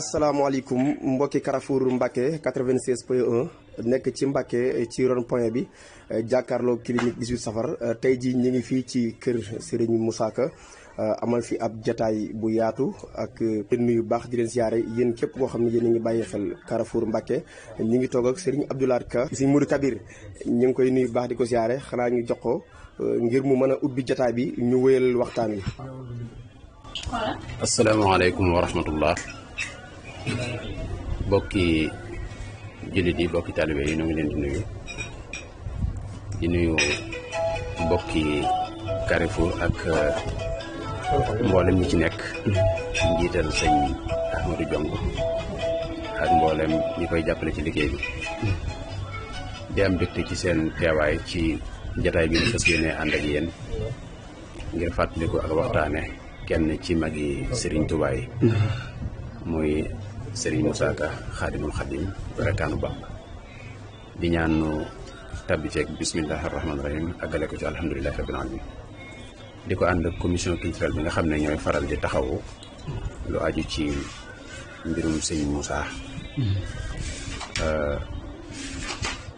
asalaamaaleykum mbokki Carrefour Mbacké 96.1 nekk ci Mbacké ci rond point bi jàkkaarloo clinique 18 safar tey jii ñu ngi fii ci kër Serigne Moussa Ka amal fi ab jataay bu yaatu ak nuyu baax di leen siyaare yéen képp koo xam ne yéen a ngi bàyyi xel Carrefour Mbacké ñu ngi toog ak Serigne Abdou Lahad Ka Serigne Modou Kabir ñu ngi koy nuyu baax di ko siyaare xanaa ñu jox ko ngir mu mën a ubbi jataay bi ñu wéyal waxtaan wi. asalaamaaleykum wa rahmatullah bokki jullit yi bokki taalibe yi ñu ngi leen di nuyu bokki Carrefour ak mboolem ñi ci nekk njiital sëñ Ahmadou Diong ak mboolem ñi koy jàppale ci liggéey bi di am mbégte ci seen teewaay ci jataay bi ñu fas yéene ànd ak yéen ngir fàttaliku ak waxtaane kenn ci magi Serigne Touba yi muy Serigne Moussa Ka Xaadimul Xaadim barakaanu Bamba di ñaan nu tabbi ceeg bismillahi rahmaani rahim àggale ko ci alhamdulilahi rabbil alamin di ko ànd ak commission culturelle bi nga xam ne ñooy faral di taxawu lu aju ci mbirum sëñ Moussa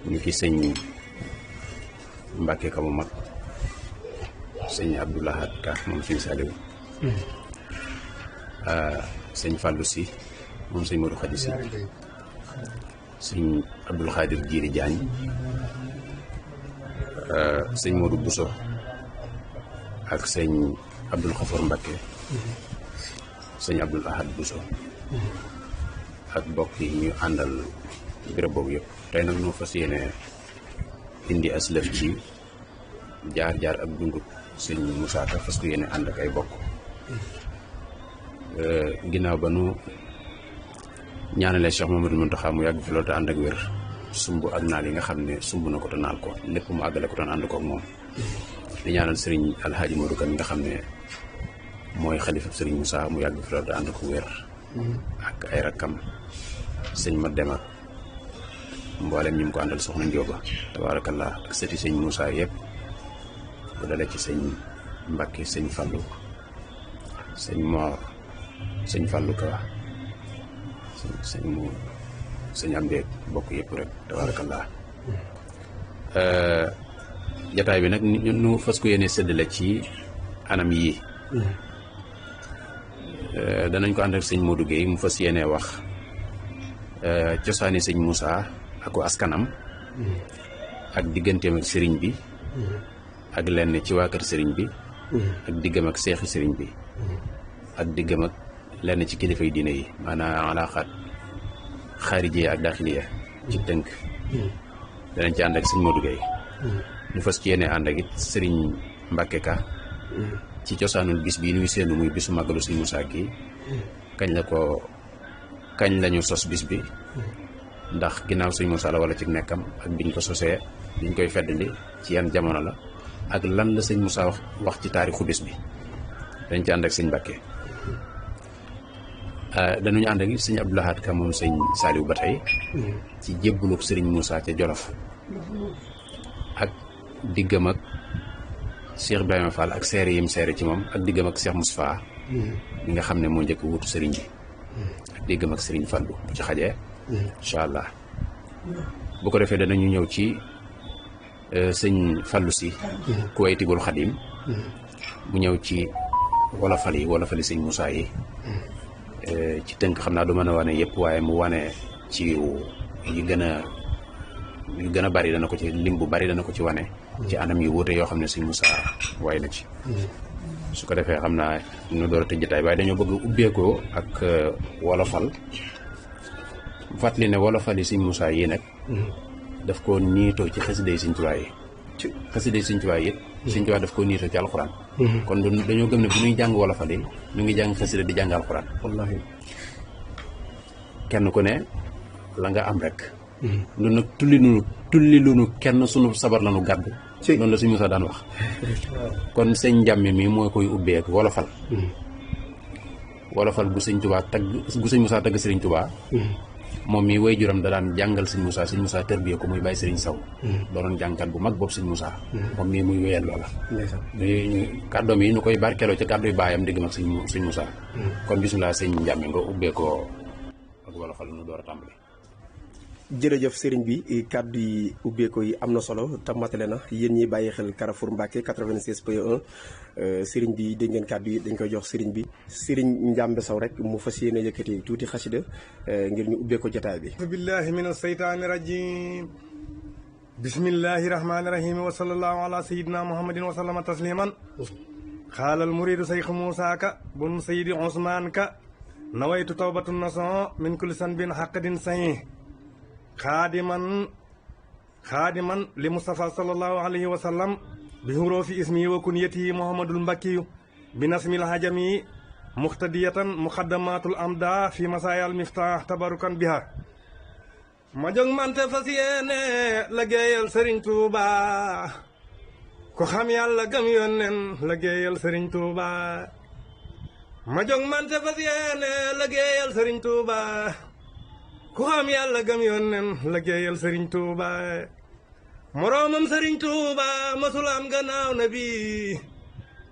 ñu ki sëñ Mbacké Ka mu mag sëñ Abdou Lahad Ka moom sëñ Saliou sëñ Fallou si moom sëñ Modou Khady si sëñ Abdoul Khadir Djiri Diagne sëñ Modou Bousso ak sëñ Abdoul Khafour Mbacké sëñ Abdoul Ahad Bousso ak bokk yi ñu àndal béréb boobu yëpp tey nag ñoo fas yéene indi aslëf ci jaar-jaar ak dundu sëñ Moussa Ka fas yéene ànd ak ay bokk ginnaaw ba nu ñaanalee Cheikh Mamadou Mountakha mu yàgg fi loolu te ànd ak wér sumb ak naal yi nga xam ne sumb na ko te naal ko lépp mu àggale ko te ànd ko ak moom di ñaanal sëriñ Alhaaji Modou Kane nga xam ne mooy xalifa sëriñ Moussa mu yàgg fi loolu te ànd ko wér ak ay rakkam sëñ ma dem ak mboolem ñi mu ko àndal soxna Njóoba tabaarakallah ak sëti sëñ Moussa yëpp bu dale ci sëñ Mbacké sëñ Fallou sëñ Mor sëñ Fallou Ka sëñ Amdeek bokk yëpp rek tabaarakallah jataay bi nag ñu fas ko yéene séddale ci anam yii danañ ko ànd ak sëñ Modou Guèye mu fas yéene wax cosaani sëñ Moussa ak askanam ak digganteem ak sëriñ bi ak lenn ci waa kër sëriñ bi ak diggam ak seexi sëriñ bi ak diggam ak lenn ci kilifay diine yi maanaam alaaxaat xaarijee ak daaxiliya ci tënk danañ ci ànd ak sëñ Modou Guèye ñu fas ci yéene ànd ak it sëriñ Mbacké Ka ci cosaanul bis bii nuy seenu muy bisu màggalu sëñ Moussa gi kañ lañu sos bis bi ndax ginnaaw sëñ Moussa la wala ci nekkam ak biñ ko sosee biñ koy feddali ci yan jamono la ak lan la sëñ Moussa wax ci taarixu bis bi dañ ci ànd ak sëñ Mbacké dañuñu ànd ak sëñ Abdou Lahad Ka moom sëñ Saliou ba tey ci jébbuluk sëriñ Moussa ca Jolof ak diggam ak Cheikh Ibrahima Fall ak seere yim seere ci moom ak diggam ak Cheikh Moustapha mi nga xam ne moo njëkk wuutu sëriñ bi ak diggam ak sëriñ Fallou bu ci xajee incha allah bu ko defee danañu ñëw ci sëñ Fallou si Kuwaytibul Xadim mu ñëw ci wolofali sëñ Moussa yi ci tënk xam naa du mën a wane yëpp waaye mu wane ci yu gën a bari dana ko ci lim bu bari dana ko ci wane ci anam yu wuute yoo xam ne sëñ Moussa way na ci su ko defee xam naa ñu door a tëj jotaay waaye dañoo bëgg ubbeekoo ak wolofal fàttali ne wolofali sëñ Moussa yi nag daf ko niitoo ci xasiday sëñ Tuubaa yi xasiday sëñ Tuubaa yi it sëñ Tuubaa daf ko niitoo ci alxuraan kon dañoo gëm ne bu ñuy jàng wolofal yi ñu ngi jàng xasida di jàng alxuraan wallaahi kenn ku ne la nga am rek lu nag tulli lunu kenn sunu sabar lanu gàdd noonu la sëñ Moussa daan wax kon sëñ Njàmme mi moo koy ubbee ak wolofal bu sëñ Tuubaa bu sëñ Moussa tagg sëriñ Tuubaa moom mi way juram da daan jàngal sëñ Moussa tërbiye ko muy bàyyi sëriñ Saw doonoon jàngkat bu mag boobu sëñ Moussa moom mii muy wéyal loola ñu kàddoom yi ñu koy barkeeloo ci kàddu yu baayam digg mag sëñ Moussa kon bisimilah sëñ Njàmme nga ubbee ko ak wolofal nu door a tàmbali. jërëjëf sëriñ bi kàddu yi ubbeeko yi am na solo te matale na yéen ñi bàyyi xel Carrefour Mbacké 96.1 sëriñ bi dégg ngeen kàddu yi dañ koy jox sëriñ bi sëriñ Ndiambe Sow rek mu fas yéene yëkkati tuuti xasida ngir ñu ubbeeko jotaay bi. billahi min aseytaani rajim bismillahi rahmani rahim wa sallallahu ala sayidina muhammadin wa sallama tasliman xaalal muridu sayx Muusaa Ka bun sayidi Usmaan Ka nawaytu tawbatu nason min kulli sanbin xaqadin sayi xaadiman li Mustafa sallallahu alayhi wa sallam bi hurufi ismi wa kunyati Muhammadul Mbakkiyu bi nasmil hajami muxtadiyatan muxaddamatul amda fi masayal miftah tabarukan biha ma jóg mante fas yéene liggéeyal Sëriñ Tuuba ko xam yàlla gëm yónneen liggéeyal Sëriñ Tuuba ma jóg mante fas yéene liggéeyal Sëriñ Tuuba ku xam yàlla gëm yónneen liggéeyal Sëriñ Tuuba moroomam Sëriñ Tuuba masul am gannaaw na bi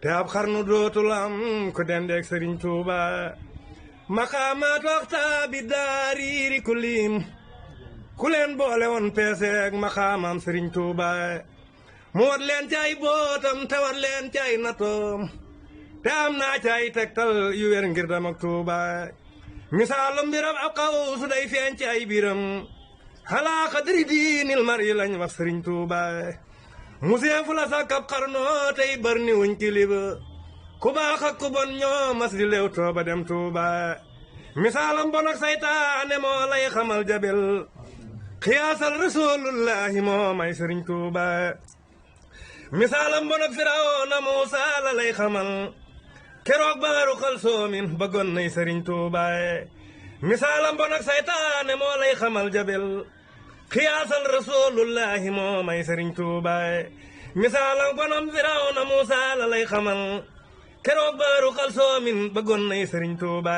te ab xarnu dootul am ku dendeek Sëriñ Tuuba maqaamaat waxta bi daariiri kulim ku leen boole woon peeseek maqaamam Sëriñ Tuuba mu wat leen cay bootam te wat leen cay natoom te am naa cay tegtal yu wér ngir dem ak Tuuba misaalum mbiram ab xaw su day feeñ ci ay biram xalaa xadri diinil mar yi lañ wax Sëriñ Tuuba musee fu la sàkkab xarnoo tey bër ni wuñ kiliba ku baax ak ku bon ñoo mas di leew tooba dem Tuuba misaalam bon ak saytaane moo lay xamal jabel xiyaasal rasulullahi moo may Sëriñ Tuuba misaalam bon ak firawna Muusaa la lay xamal keroog baaru xal soomin bëggoon nay Sëriñ Tuuba misaalam bon ak saytaane moo lay xamal jabel xiyaasal rasulullahi moo may Sëriñ Tuuba misaalam bonam firawna Muusaa la lay xamal keroog baaru xal soomin bëggoon nay Sëriñ Tuuba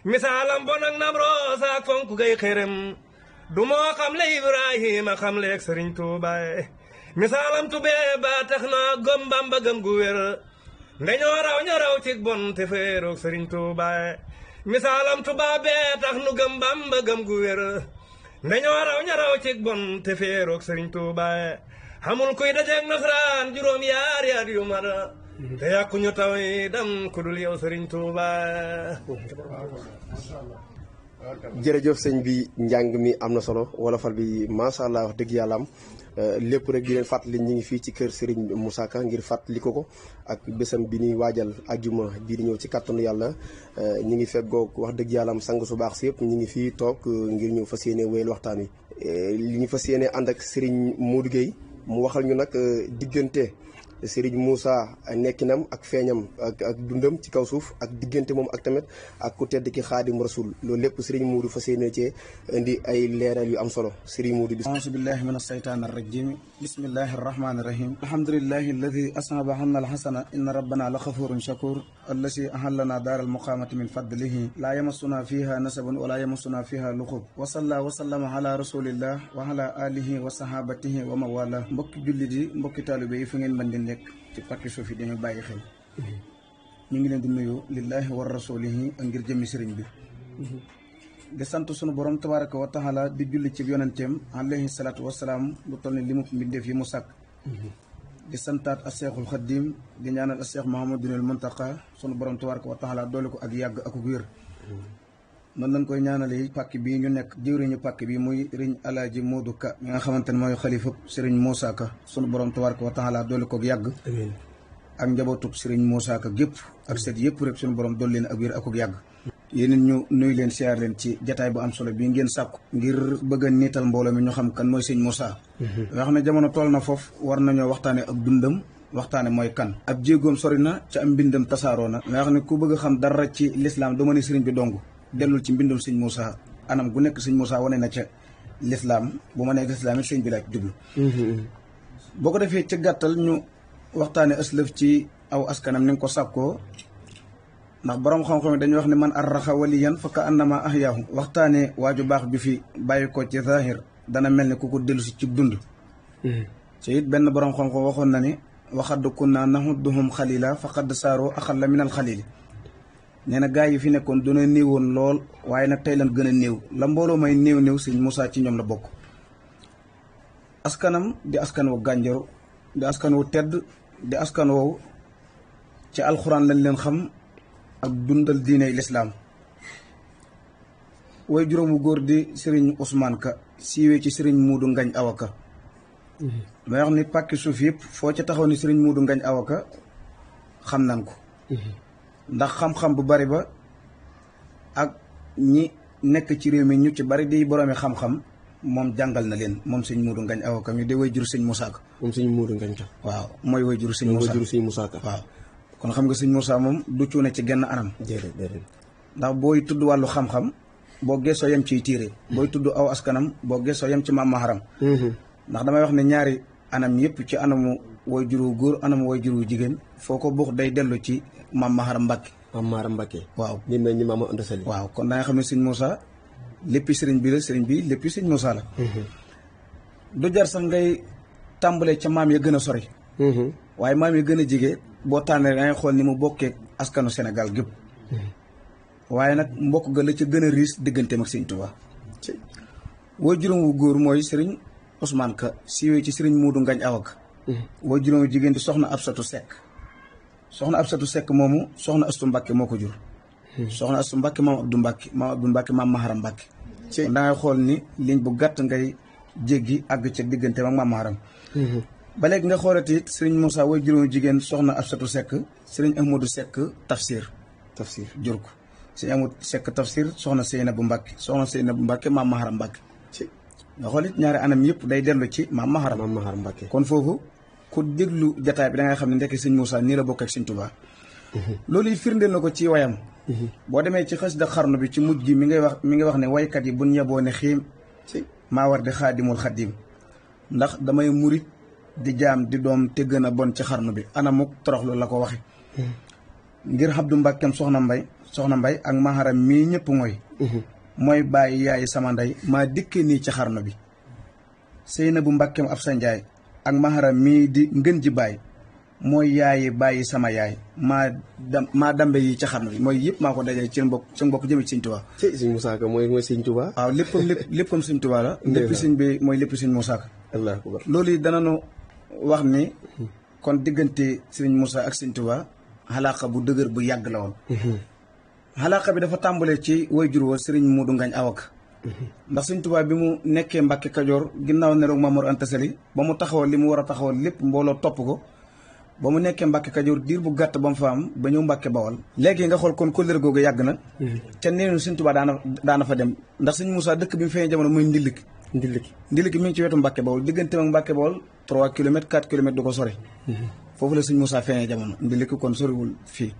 misaalam bon ak Namroos ak fonku gay xerem du moo xam le Ibrahima xam leeg Sëriñ Tuuba misaalam tubee ba tax na gom Bamba gëm gu wér ndañoo raw ña raw cig bon te feeroog Sëriñ Tuuba misaalam tubaabee tax nu gëm Bamba gëm gu wér ndañoo raw ña raw cig bon te feeroog Sëriñ Tuuba xamul kuy dajeeg nasaraan juróom yaari at yu mara te yàqu ñu taw yi dam ku dul yow Sëriñ Tuuba. jërëjëf sëñ bi njàng mi am na solo wolofal bi macha allah wax dëgg yàlla am lépp rek di leen fàttali ñu ngi fii ci kër Serigne Moussa Ka ngir fàttali ko ak bésam bi ñuy waajal ajjuma bii di ñëw ci kàttanu yàlla ñu ngi feggoog wax dëgg yàlla am sang su baax si yëpp ñu ngi fii toog ngir ñëw fas yéene wéyal waxtaan wi. li ñu fas yéene ànd ak Serigne Modou Gueye mu waxal ñu nag diggante Serigne Moussa nekkinam ak feeñam ak dundam ci kaw suuf ak diggante moom ak tamit ak ku tedd ki Xaadim Rasul loolu lépp Serigne Modou fas yéene cee indi ay leeral yu am solo Serigne Modou bis auzu billahi min asheytaan arrajim bismillahi arrahmani irrahim alhamdulilahi alladi asaba anna alxasana inna rabbana la xafurun shakur allasi ahallana daar almuqamati min fadlihi laa yamassuna fiha nasabun wala yamassuna fiha luxub wa salla wa sallama ala rasulillah wa ala alihi wa sahabatihi wa mawala mbokki jullit yi mbokki taalibe yi fu ngeen mën di nekk ci pàkki suuf yi dañu bàyyi xel ñu ngi leen di nuyu lillahi wa rasulihi ngir jëmmi sëriñ bi di sant sunu borom tabaraka wa taala di julli ci yonenteem alayhi salaatu wasalaam lu toll ni li mu mbindeef yi mu sàkk di santaat a seexul xaddim di ñaanal a seex Muhammadunil Muntaqa sunu borom tabaraka wa taala doole ko ak yàgg ak wér noonu lañ koy ñaanale pàkk bii ñu nekk jëwriñu pàkk bi muy riñ alaaji Modou Ka mi nga xamante ne mooy xalifa sëriñ Moussa Ka sunu borom tabaraka wa taala doole ko ak yàgg ak njabootub sëriñ Moussa Ka gépp ak set yëpp rek sunu borom dool leen ak wér ak yàgg yéen ñu nuyu leen siyaar leen ci jataay bu am solo bii ngeen sàkku ngir bëgg a niital mbooloo mi ñu xam kan mooy sëñ Moussa nga xam ne jamono toll na foofu war nañoo waxtaane ak dundam waxtaane mooy kan ab jéegoom sori na ca am mbindam tasaaroo na nga xam ne ku bëgg a xam dara ci lislaam dama ne sëriñ bi dong dellul ci mbindum sëñ Moussa anam gu nekk sëñ Moussa wane na ca lislaam bu ma nekk lislaam it sëñ bi laa jublu boo ko defee ca gàttal ñu waxtaane aslëf ci aw askanam ni nga ko sàkkoo ndax borom xam-xam dañuy wax ne man arraxa waliyan fa ka annama ahyaahu waxtaane waaju baax bi fi bàyyi ko ci zahir dana mel ne ku ko dellu si ci dund ci it benn borom xam-xam waxoon na ni waxadd kunna nahudduhum xalila faqad saaro axalla min al xalili nee na gaa yi fi nekkoon duna néewoon lool waaye nag tey lan gën a néew la mbooloo may néew sëñ Moussa ci ñoom la bokk. askanam di askan wu gànjaru di askan wu tedd di askan woowu ci alxuraan lañ leen xam ak dundal diine lislaam. way juróomu góor di sëriñ Ousmane Ka siiwee ci sëriñ Muudu Ngañ Awaka. damay wax ni pàkki suuf yëpp foo ci taxaw ni sëriñ Muudu Ngañ Awaka xam nañ ko. ndax xam-xam bu bari ba ak ñi nekk ci réew mi ñu ci bari di boroomi xam-xam moom jàngal na leen moom sëñ Muudu Ngañ Awaka mi di way jur sëñ Moussa Ka. moom sëñ Muudu Ngañ Ka. waaw mooy way jur sëñ Moussa Ka. waaw kon xam nga sëñ Moussa moom du cuune ci genn anam. déedéet. ndax booy tudd wàllu xam-xam boo gëstoo yem ciy tiire. booy tudd aw askanam boo gëstoo yem ci maam Maharam. ndax damay wax ne ñaari anam yëpp ci anamu way juru góor anamu way juru jigéen foo ko buux day dellu ci maam Maharam Mbacke. maam Maharam Mbacke. waaw ni mel ni maam Anta Sali. waaw kon da nga xam ne sëñ Moussa léppi sëriñ bi la sëriñ bi léppi sëñ Moussa la. du jar sax ngay tàmbalee ca maam ya gën a sori. waaye maam ya gën a jege boo tànnee da ngay xool ni mu bokkee askanu Sénégal gépp. waaye nag mbokk ga la ca gën a riis digganteem ak sëñ Touba. way juróom wu góor mooy sëriñ Ousmane Ka siiwee ci sëriñ Muudu Ngañ Awaka. way juróom wu jigéen di soxna Absatu Seck. soxna Absatu Seck moomu soxna Astu Mbàkke moo ko jur. soxna Astu Mbàkke maam Abdou Mbàkke maam Maharam Mbàkke. kon da ngay xool ni liñ bu gàtt ngay jéggi àgg ca digganteem ak maam Maharam. ba léegi nga xoolati it sëriñ Moussa way juróom wu jigéen soxna Absatu Seck sëriñ Ahmadou Seck tafsir jur ko. sëñ Amadou Seck tafsir soxna Seynabu Mbàkke soxna Seynabu Mbàkke maam Maharam Mbàkke. nga xool it ñaari anam yëpp day dellu ci maam Maharam Mbàkke. kon foofu ku déglu jataay bi da ngay xam ne ndekk sëñ Moussa nii la bokk ak sëñ Touba. loolu it firndeel na ko ci wayam. boo demee ci xasida xarnu bi ci mujj gi mi ngi wax ne waykat yi buñ yeboo ne xiim maa war di xaadimul xaddim ndax damay murit di jaam di doom te gën a bon ci xarnu bi anamuk toroxlu la ko waxe ngir Abdou Mbàkkeem soxna mbay ak Maharam mii ñëpp mooy bàyyi yaay sama ndey maa dikkee nii ci xarnu bi Seynabu Mbàkkeem ab sa njaay ak Maharam mii di ngën ji baay mooy yaayi bàyyi sama yaay maa dambe yi ci xarnu bi mooy yëpp maa ko dajee ci seen mbokk jëme ci sëñ Touba. sëñ Moussa Ka mooy sëñ Touba. waaw léppam sëñ Touba la. lépp sëñ bi mooy lépp sëñ Moussa Ka. Allahu akbar. loolu yi danañu wax ni kon diggante sëñ Moussa ak sëñ Touba xalaaqa bu dëgër bu yàgg la woon. xalaaqa bi dafa tàmbalee ci waajur wa sëriñ Muudu Ngañ Awaka. ndax sëñ Touba bi mu nekkee Mbàkke Kajoor ginnaaw ne roog Mamoor Anta Sali ba mu taxawal li mu war a taxawal lépp mbooloo topp ko ba mu nekkee Mbàkke Kajoor diir bu gàtt ba mu fa am ba ñëw Mbàkke Bawal. léegi nga xool kon kóllëre googu yàgg na. ca neenu sëñ Touba daana fa dem ndax sëñ Moussa dëkk bi mu feeñee jamono muy Ndiliki mi ngi ci wetu Mbàkke Bawal diggante ak Mbàkke Bawal 3 kilomètres 4 kilomètres du ko sori. foofu la sëñ Moussa feeñee jamono Ndiliki kon soriwul fii.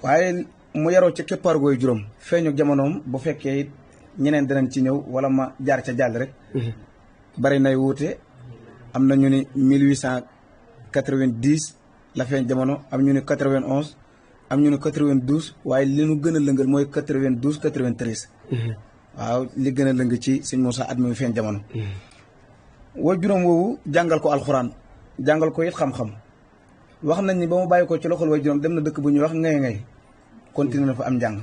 waaye mu yaroo ca keppaar gooy juróom feeñu jamonoom bu fekkee ñeneen dinañ ci ñëw wala ma jaar ca jàll rek. bari nay wuute am na ñu ni 1890 la feeñ jamono am ñu ni 91 am ñu ni 92 waaye li ñu gën a lëngal mooy 92 93. waaw li gën a lëng ci sëñ Moussa at mi feeñ jamono. way juróom woowu jàngal ko alxuraan jàngal ko it xam-xam wax nañ ni ba mu bàyyi ko ci loxol way juróom dem na dëkk bu ñuy wax ngay continué na fa am njàng.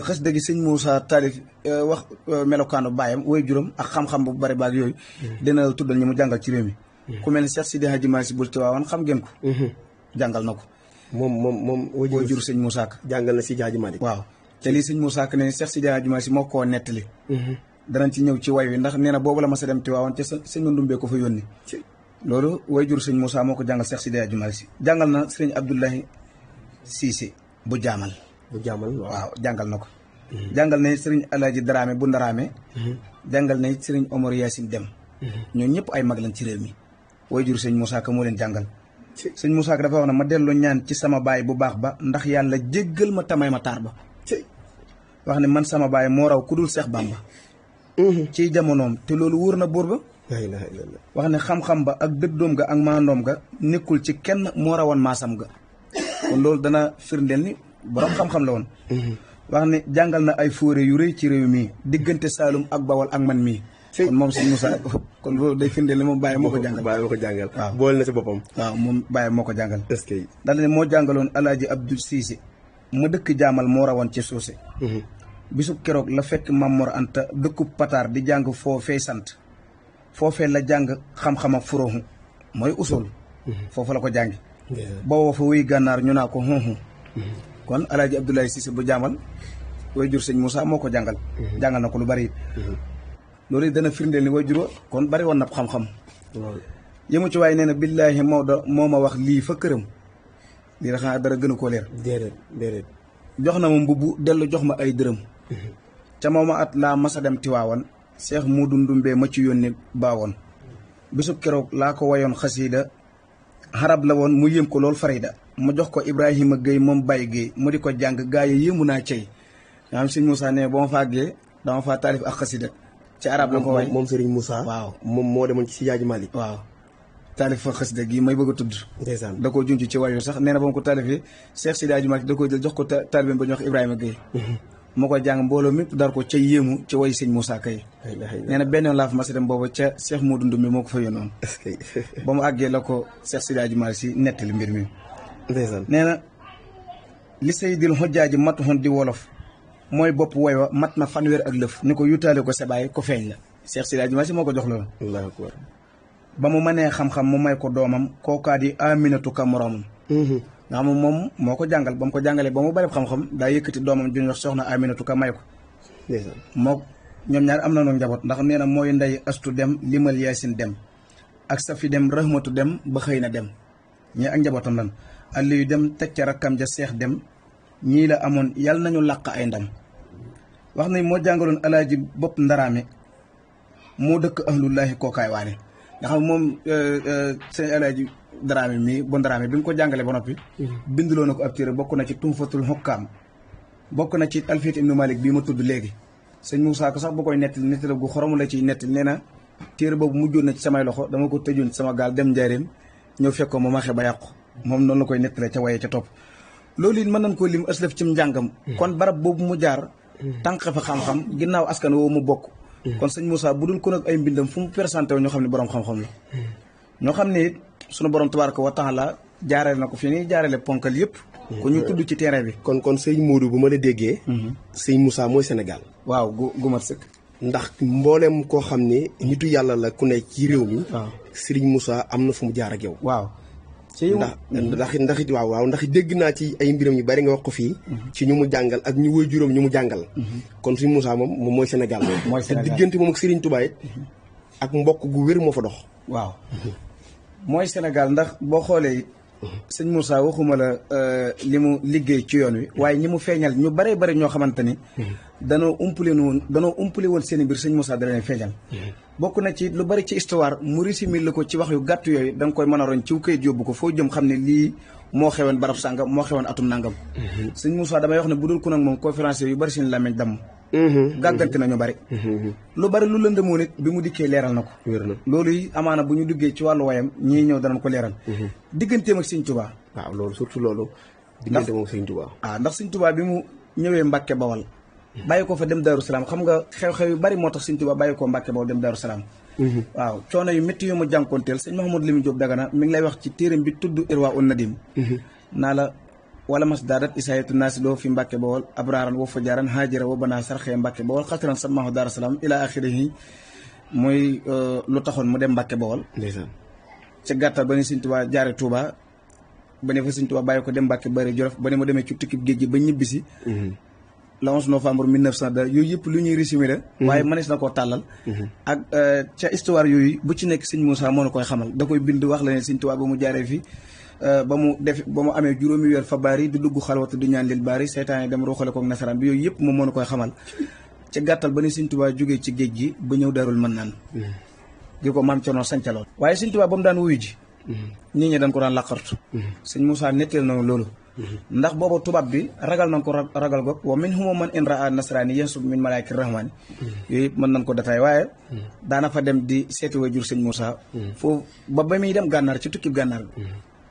xës dëgg sëñ Moussa taalif wax melokaanu baayam way juróom ak xam-xam bu bari baag yooyu. dina la tuddal ñi mu jàngal ci réew mi. ku mel ni Cheikh Sidi Hadji Malick Sy bul Tiwaawan xam ngeen ko. jàngal na ko. moom way jur sëñ Moussa Ka jàngal na Sidi Hadji Malick. waaw te lii sëñ Moussa Ka ne Cheikh Sidi Hadji Malick Sy moo koo nettali. danañ ci ñëw ci way wi ndax nee na boobu la ma sa dem Tiwaawan te sëñ Mandoumbe ko fa yónni. loolu way jur sëñ Moussa moo ko jàngal Cheikh Sidi Hadji Malick Sy jàngal na sëriñ Abdoulahi Cissé bu jaamal. waaw jàngal na ko. jàngal na sëriñ Alaaji Dramé bu Ndaraame. jàngal na sëriñ Omar Yacine Dem. ñooñu ñëpp ay mag lañ ci réew mi. way jur sëñ Moussa Ka moo leen jàngal. sëñ Moussa Ka dafa wax ne ma dellu ñaan ci sama baay bu baax ba ndax yàlla jéggal ma tamay ma taar ba. wax ne man sama baay moo raw ku dul Seex Bàmba. ci jamonoom te loolu wóor na buur ba. wax ne xam-xam ba ak dëddoom ga ak maandoom ga nekkul ci kenn moo rawoon maasam ga. kon loolu dana firndeel ni borom xam-xam la woon. wax ne jàngal na ay fóore yu rëy ci réew mii diggante Saalum ak Bawol ak man mii. kon moom sëñ Moussa kon loolu day firndeel ne moom Baye moo ko jàngal. Baye moo ko jàngal. waaw boole na si boppam. waaw moom Baye moo ko jàngal. est-ce que. daal ne moo jàngaloon Alaaji Abdou Cissé ma dëkk jaamal moo rawoon ci suuse. bisub keroog la fekk Mamor Anta dëkkub Pataar di jàng foofee sant foofee la jàng xam-xam ak furoxu mooy usul. foofu la ko jàngi. booba fa wuy gànnaar ñu naa ko xunxu. kon Alaaji Abdoulaye Cissé bu jaamal way jur sëñ Moussa moo ko jàngal. jàngal na ko lu bari it. loolu it dana firndeel ni way juró kon bari woon na xam-xam. yëmu ci waaye nee na billaahi Maodo moo ma wax lii fa këram. lii da xanaa dara gënu koo leer. déedéet. jox na ma mbubb dellu jox ma ay dërëm. ca mooma at laa masa dem Tiwaawan. Seex Muudu Ndumbee ma ci yónni baawoon. bisub keroog laa ko wayoon xasiida xarab la woon mu yéem ko lool farida ma jox ko Ibrahima Gueye moom Baye Gueye mu di ko jàng gaa yi yéemu naa cey nga xam sëñ Moussa ne ba ma fa àggee dama faa taalif ak xasida ci arab la ko way moom Serigne Moussa. waaw moom moo demoon ci Siyaaji Malick. waaw taalif fa xasida gi may bëgg a tudd. ndeysaan da koo junj ci wayu sax nee na ba ma ko taalifee Cheikh Siyaaji Malick da koo jël jox ko taalibe ba ñu wax Ibrahima Gueye. moo koy jàng mbooloo mépp dar ko ca yéemu ci way sëñ Moussa kay. nee na benn yoon laa fa mas a dem booba ca Cheikh Modou Ndoumbe moo ko fa yónnoon. ba mu àggee la ko Cheikh Siyaaji Malick si nettali mbir mi. ndeysaan nee na li saydil xojjaaji mat xon di wolof mooy bopp way wa mat na fanweer ak lëf ni ko yutaale ko sebaay ko feeñ la Cheikh Siyaaji Malick si moo ko jox loolu. Allahu akbar. ba mu mënee xam-xam mu may ko doomam kookaa di Aminatu Ka moroomam. nga xam moom moo ko jàngal ba mu ko jàngalee ba mu bari xam-xam daa yëkkati doomam ju ñuy wax soxna Aminatu Ka may ko. moo ñoom ñaar am na noonu njaboot ndax nee na mooy ndey astu dem limal yaasin dem ak safi dem rahmatu dem ba xëy na dem ñii ak njabootam lan Aliyu dem teg ca rakkam ja seex dem ñii la amoon yàlla nañu làq ay ndam wax nañ moo jàngaloon alaaji bopp ndaraame moo dëkk ahlullahi kookaay waane nga xam moom sëñ alaaji Daraame mii bu Daraame bi mu ko jàngalee ba noppi. binduloo na ko ab téere bokk na ci Tuhfatul Hukkaam bokk na ci Alfiyat Ibnu Malik bii ma tudd léegi sëñ Moussa ko sax bu koy nettali gu xorom la ciy nettali nee na téere boobu mujjoon na ci samay loxo dama ko tëjoon ci sama gaal dem njaareem ñëw fekk ko ma maxe ba yàqu moom noonu la koy nettalee ca waye ca topp. loolu it mën nañ koo lim aslaf ci njàngam. kon barab boobu mu jaar. tànq fa xam-xam ginnaaw askan woowu mu bokk. kon sëñ Moussa bu dul ko nag ay mbindam fu mu présenté wu ñoo xam ne borom xam-xam la. ñoo xam ne it sunu borom tabaaraka wa taala jaarale na ko fi nii jaarale ponkal yëpp. ku ñu tudd ci terrain bi. kon sëñ Modou bu ma la déggee. sëñ Moussa mooy Sénégal. waaw gu mat sëkk. ndax mboolem koo xam ne nitu yàlla la ku ne ci réew mi. waaw Serigne Moussa am na fu mu jaar ak yow. waaw. ndax it waaw ndax dégg naa ci ay mbiram yu bari nga wax ko fii. ci ñu mu jàngal ak ñu woy juróom ñu mu jàngal. kon sëñ Moussa moom mooy Sénégal. mooy Sénégal te diggante moom ak Serigne Touba it ak mbokk gu wér moo fa dox. waaw mooy Sénégal ndax boo xoolee it. sëñ Moussa waxuma la li mu liggéey ci yoon wi waaye ñi mu feeñal ñu baree bari ñoo xamante ni. danoo umpale woon seen i mbir sëñ Moussa da leen feeñal. bokk na ci lu bari ci histoire mu résumé la ko ci wax yu gàtt yooyu da nga koy mën a roñ ci këyit yóbbu ko foo jëm xam ne lii moo xewoon barab sàngam moo xewoon atum nangam. sëñ Moussa damay wax ne bu dul ko nag moom conférence yu bari seen làmmiñ damm. gàggante na ñu bari. lu bari lu lëndëmoo nit bi mu dikkee leeral na ko. loolu yi amaana bu ñu duggee ci wàllu wayam ñii ñëw danañ ko leeral. digganteem ak sëñ Touba. waaw loolu surtout loolu. digganteem ak sëñ Touba. ndax sëñ Touba bi mu ñëwee Mbàkke Bawal. bàyyi ko fa dem Daaru Salaam xam nga xew-xew yu bari moo tax sëñ Touba bàyyi ko Mbàkke Bawal dem Daaru Salaam. waaw coono yu métti yu mu jànkoonteel sëñ Mouhamadou Lamine Diop Dagana mi ngi lay wax ci téeram bi tudd Irwa un Nadim. naa la wala mas daadat isaayatu naasi doo fi Mbàkke Bawal abraaran wa fajaaran haajira wa banaa sarxee Mbàkke Bawal xatiran samahu Daaru Salaam ila axirihi mooy lu taxoon mu dem Mbàkke Bawal. ndeysaan ca gàttal ba ne sëñ Touba jaare Touba ba ne fa sëñ Touba bàyyi ko dem Mbàkke Bari Jolof ba ne mu demee ci tukkib géej gi ba ñibbisi. le 11 novembre 1902 yooyu yëpp lu ñuy résumé la. waaye mënees na koo tàllal. ak ca histoire yooyu bu ci nekk sëñ Moussa moo na koy xamal da koy bind wax la ne sëñ Touba ba mu jaaree fi ba mu amee juróomi weer fa baari di dugg xalwatu di ñaan lil baari seytaane dem ruuxale koog nasaraan bi yooyu yëpp moom moo na koy xamal. ca gàttal ba ne sëñ Touba jógee ci géej gi ba ñëw Daarul Mannaan. gi ko maam Cerno sancaloon. waaye sëñ Touba ba mu daan wuyu ji. nit ñi dañ ko daan laqartu. sëñ Moussa netteel na loolu. ndax booba tubaab bi ragal nañ ko ragal goog wa min huma man in raa nasraani yasub min malaayki rahmaani yooyu yëpp mën nañ ko dataay waaye daana fa dem di seeti way jur sëñ Moussa foofu ba muy dem gànnaar ci tukki gànnaar bi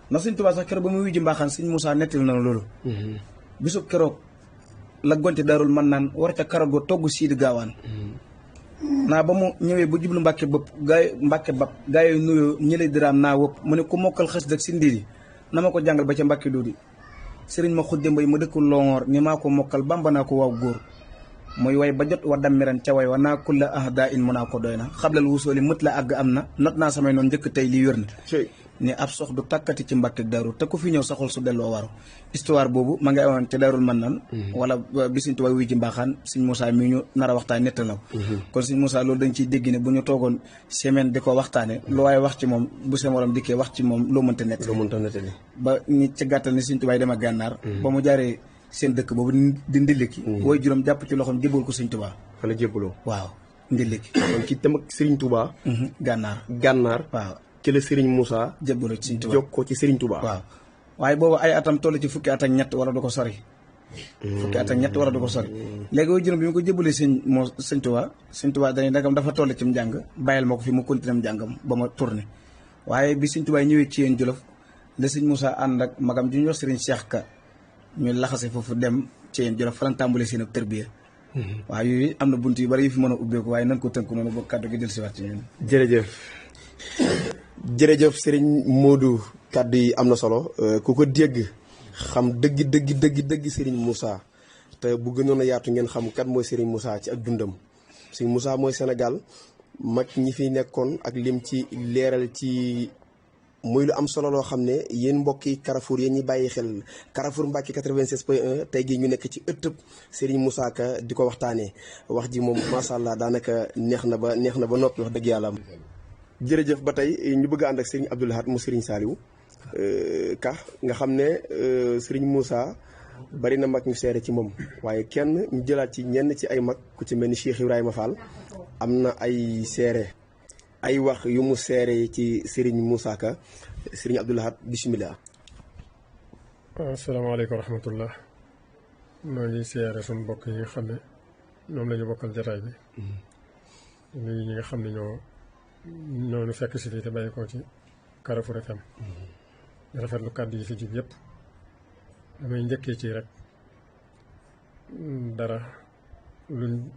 ndax sëñ Tuubaa sax keroog ba muy wujji mbaaxaan sëñ Moussa nettil na loolu bisu keroog la gonte Daarul Mannaan war ca karago togg siidi gaawaan naa ba mu ñëwee bu jublu Mbàkke bëpp Mbàkke bap gaa yi nuyoo ñële diraam naa wëpp mu ne ku mokkal xës dëk si ndiir na ma ko jàngal ba ca Mbàkke Doodi sëriñ ma xujja mbay ma dëkkul Longoor ni maa ko mokkal Bamba naa ko waaw góor muy way ba jot wa dammiran ca way wa naa kulla ahda in mu naa ko doy na xablal wusooli mët la àgg am na not naa samay noonu njëkk tey li wér na ni ab sox du tàkkati ci Mbàkke Daaru te ku fi ñëw saxul su delloo waru histoire boobu ma ngi awoon ca Daarul Manaan wala bi Sëñ Tuubaa wi ci mbaaxaan Sëñ Moussa mi ñu nar a waxtaan nettalaw kon Sëñ Moussa loolu dañ ciy dégg ne bu ñu toogoon semaine di ko waxtaane lu waaye wax ci moom bu seen morom dikkee wax ci moom loo mënta nettali ba ñu ci gàttal ni Sëñ Tuubaa dama gànnaar ba mu jaaree seen dëkk boobu di ndilliki wooy juróom jàpp ci loxoom jébal ko Sëñ Tuubaa fa la jébaloo waaw ndilliki kon ci tam ak Sëriñ Tuubaa gànnaar waaw ci la Serigne Moussa jébbaloo ci Sëriñ Tuubaa jokkoo ci Serigne Touba waaw waaye boobu ay atam toll ci fukki at ak ñett wala du ko sori fukki at ak ñett wala du ko sori léegi wooy juróom bi mu ko jébbalee Sëñ Tuubaa dañuy dagam dafa toll ci mu njàng bàyyil ma ko fi mu continué mu njàngam ba ma tourné waaye bi Sëñ Tuubaa ñëwee ci yéen Jolof la Sëñ Moussa ànd ak magam ju ñu wax Serigne Cheikh Ka ñu laxase foofu dem ci yéen Jolof fa lañ tàmbalee seen ak tërbiya waaw yooyu am na bunt yu bari yu fi mën a ubbeeku waaye nan ko tënk noonu ba kàddu gi del si waat ci ñun jërëjëf Serigne Modou kàddu yi am na solo ku ko dégg xam dëgg Serigne Moussa te bu gënoon a yaatu ngeen xam kat mooy Serigne Moussa ci ak dundam Serigne Moussa mooy Sénégal mag ñi fi nekkoon ak lim ci leeral ci muy lu am solo loo xam ne yéen mbokki Carrefour yéen ñi bàyyi xel Carrefour Mbacke 96.1 tey jii ñu nekk ci ëttëb Serigne Moussa Ka di ko waxtaanee wax ji moom macha allah daanaka neex na ba noppi wax dëgg yàlla. jërëjëf ba tey ñu bëgg a ànd ak Serigne Abdou Lahad mu Serigne Saliou Ka nga xam ne Serigne Moussa bari na mag ñu seere ci moom waaye kenn ñu jëlaat ci ñenn ci ay mag ku ci mel ni Cheikh Ibrahima Fall am na ay seere ay wax yu mu seere ci Serigne Moussa Ka Serigne Abdou Lahad bisimilah. asalaamaaleykum wa rahmatullah maa ngi seere suñu mbokk yi nga xam ne ñoom la ñu bokkal jataay bi nuyu ñi nga xam ne ñoo fekk si fii te bàyyi ko ci Carrefour FM rafetlu kàddu yi fi jub yëpp damay njëkkee ci rek dara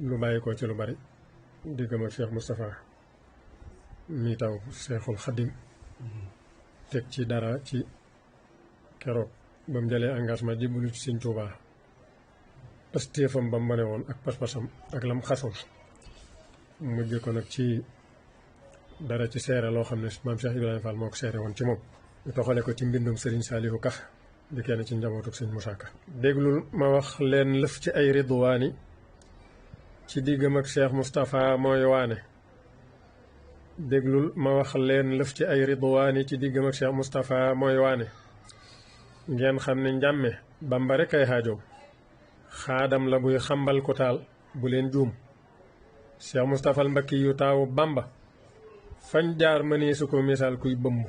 lu bàyyi ko ci lu bari diggam ak Cheikh Moustapha mi taw Cheikhul Khadim teg ci dara ci keroog ba mu jëlee engagement jébbalu ci Sëñ Tuubaa pastéefam ba mu wane woon ak pas-pasam ak lam xasoon mujj ko nag ci dara ci seere loo xam ne maam Cheikh Ibrahima Fall moo ko seere woon ci moom ñu toxale ko ci mbindum Serigne Saliou Ka di kenn ci njabootuk Sëñ Moussa Ka déglul ma wax leen lëf ci ay ridwaani ci diggam ak Cheikh Moustapha mooy waane déglul ma wax leen lëf ci ay ridwaani ci diggam ak Cheikh Moustapha mooy waane ngeen xam ne njàmme Bamba rek ay xaajoom xaadam la buy xambal ku taal bu leen juum Cheikh Moustapha Mbakki yu taawu Bamba fañ jaar mënee su ko misaal kuy bëmb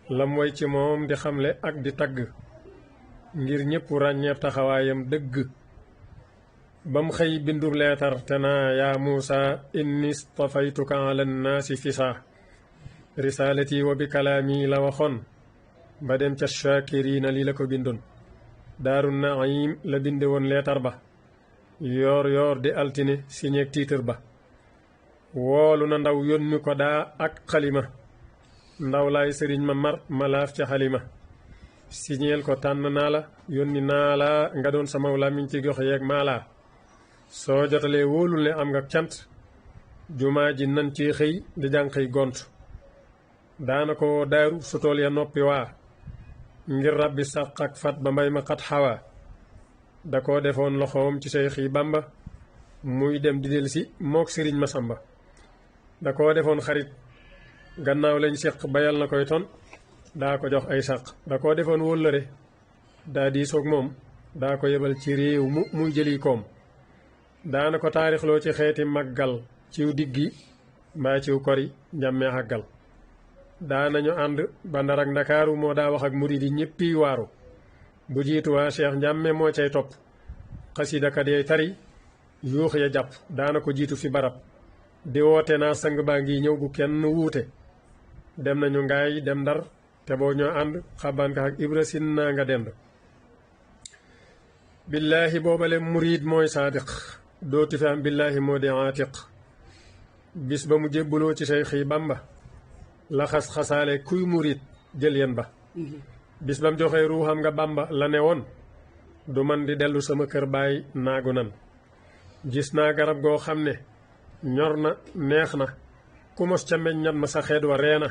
lam way ci moom di xamle ak di tagg ngir ñëpp ràññeeb taxawaayam dëgg bam xëy bindub leetar te naa yaa Muusa inni stafaytuka ala nnaasi fisa risalati wa bi kalaami la waxoon ba dem ca shakirina li la ko bindoon daaru naim la binde woon leetar ba yoor di altine siñeeg tiitër ba woolu na ndaw yónni ko daa ak xalima ndaw laay sëriñ ma mar ma laaf ca xalima siñeel ko tànn naa la yónni naa la nga doon sama làmmiñ ci gox yeeg maalaa soo jotalee wóolul ne am nga cant jumaa ji nan ci xëy di jànqëy gont daana ko daaru su tool ya noppi waa ngir rabbi sàq ak fat ba mbay ma xat xawaa da ko defoon loxoom ci Seex yi Bàmba muy dem di del si mook sëriñ Masamba da koo defoon xarit gannaaw lañ séq bayal na koy ton daa ko jox ay sàq da koo defoon wóllëre daa diisoog moom daa ko yebal ci réew muy jëli koom daana ko taarixloo ci xeeti màggal ciw diggi mbaa ciw kori njàmmee xàggal daanañu ànd ba Ndar ak Ndakaaru moo daa wax ak murid yi ñéppi waaru bu jiitu waa Cheikh njàmme moo cay topp xasidakat yay tari yuux ya jàpp daana ko jiitu fi barab di woote naa sang baa ngi ñëw bu kenn wuute dem nañu ngaay dem Ndar te boo ñoo ànd xabaanka ak Ibra Sin naa nga dend billaahi boobale murid mooy saadiq dooti fi am billaahi moo di aatiq bis ba mu jébbuloo ci Seyxi Bamba la xas-xasaale kuy murit jël yen ba bis ba mu joxee ruuxam nga Bamba la ne woon du man di dellu sama kër baay naagu nan gis naa garab goo xam ne ñor na neex na ku mos ca meññat ma sa xeet wa reena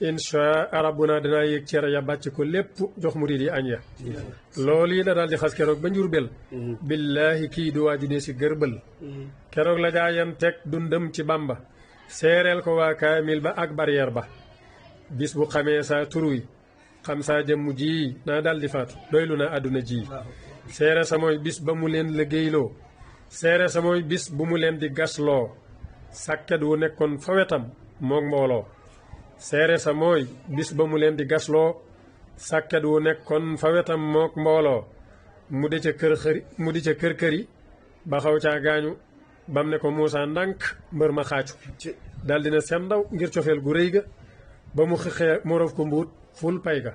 insha rabbuna danaa yéeg cere ya bàcc ko lépp jox murid yi añ ya loolu yi la daal di xas keroog ba njurbel billaahi kii du waaju dee si gërbël keroog la jaayan teg dundam ci Bamba seereel ko waa kaamil ba ak barrière ba bis bu xamee saa turuy xam saa jëmm ji naa daal di faatu doylu na àdduna ji seere sa mooy bis ba mu leen liggéeyloo seere sa mooy bis bu mu leen di gasloo sàkket wu nekkoon fa wetam moog mbooloo seere sa mooy bis ba mu leen di gasloo sàkket wu nekkoon fa wetam mook mbooloo mu di ca kër-këri ba xaw caa gaañu bam ne ko Muusaa ndànk mbër ma xaacu dal dina seen ndaw ngir cofeel gu rëy ga ba mu xëxee mu rof ko mbuut ful pay ga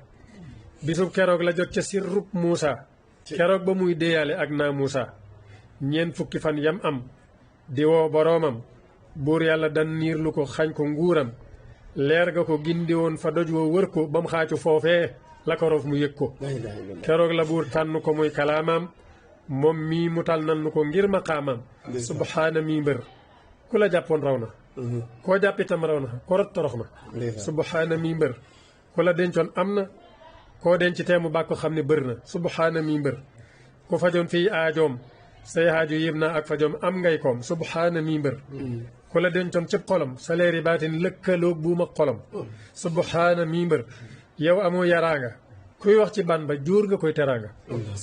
bisub keroog la jot ca sirrub Muusaa keroog ba muy déeyaale ak naa Muusaa ñeent fukki fan yam am di woo boroomam buur yàlla dan niir lu ko xañ ko nguuram leer ga ko gindi woon fa doj woo wër ko ba mu xaacu foofee la ko rof mu yëg ko keroog la buur tànn ko muy kalaamaam moom mii mu tal nan ko ngir maqaamam subhaana mii mbër ku la jàppoon raw na koo jàpp itam raw na ko rot torox na subhaana mii mbër ku la dencoon am na koo denc teemu bàkk ko xam ne bër na subhaana mii mbër ku fajoon fii aajoom say haaju yéem naa ak fajoom am ngay koom subhaana mii mbër ku la dencoon cëb xolam sa leeri baatin lëkkaloog buuma xolam subhaana mii mbër yow amoo yaraanga kuy wax ci ban ba jóor nga koy teraanga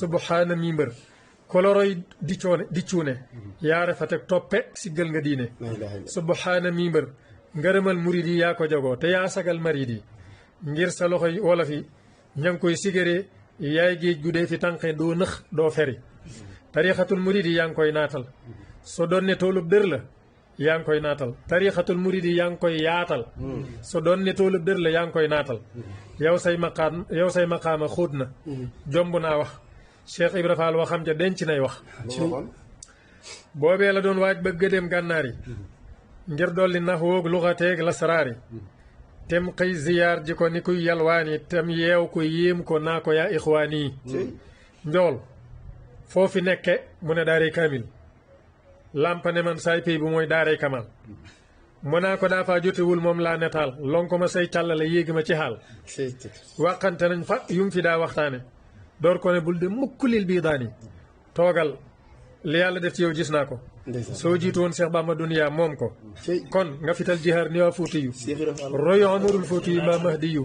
subhaana mii mbër koloroy di cuune yaare fa teg toppe si gël nga diine subhaana mii mbër ngërëmal murid yi yaa ko jagoo te yaa sagal marid yi ngir sa loxoy wolof yi ña ngi koy sigéree yaay géej gu dee fi tànqe doo nëx doo feri tarixatul murid yi yaa ngi koy naatal so doon ne toolub dër la yaa ngi koy naatal tarixatul murid yi yaa ngi koy yaatal so doon ne toolub dër la yaa ngi koy naatal yow say maqaama xóot na jomb naa wax Cheikh Ibra Fall waxam ja denc nay wax boobee la doon waaj bëgg dem gànnaar yi ngir dolli nax woog luxateeg lasraar yi tem xëy ziyaar ji ko ni kuy yalwaani tem yeew ko yéem ko naa ko yaa ixwaan yi njool foofi nekke mu ne daaray kaamil lampa ne man saay pay bu mooy daaray kamal mu naa ko daa faa jotewul moom laa netaal lon ko ma say càllale yéegi ma ci xaal wàqante nañ fa yum fi daa waxtaane door ko ne bul de mukk lil bii daani toogal li yàlla def ci yow gis naa ko soo jiitu woon Cheikh Bamba duniyaa moom ko kon nga fital jihaar ni waa Fuuti yu royo amarul Fuuti yu ma Mahdi yu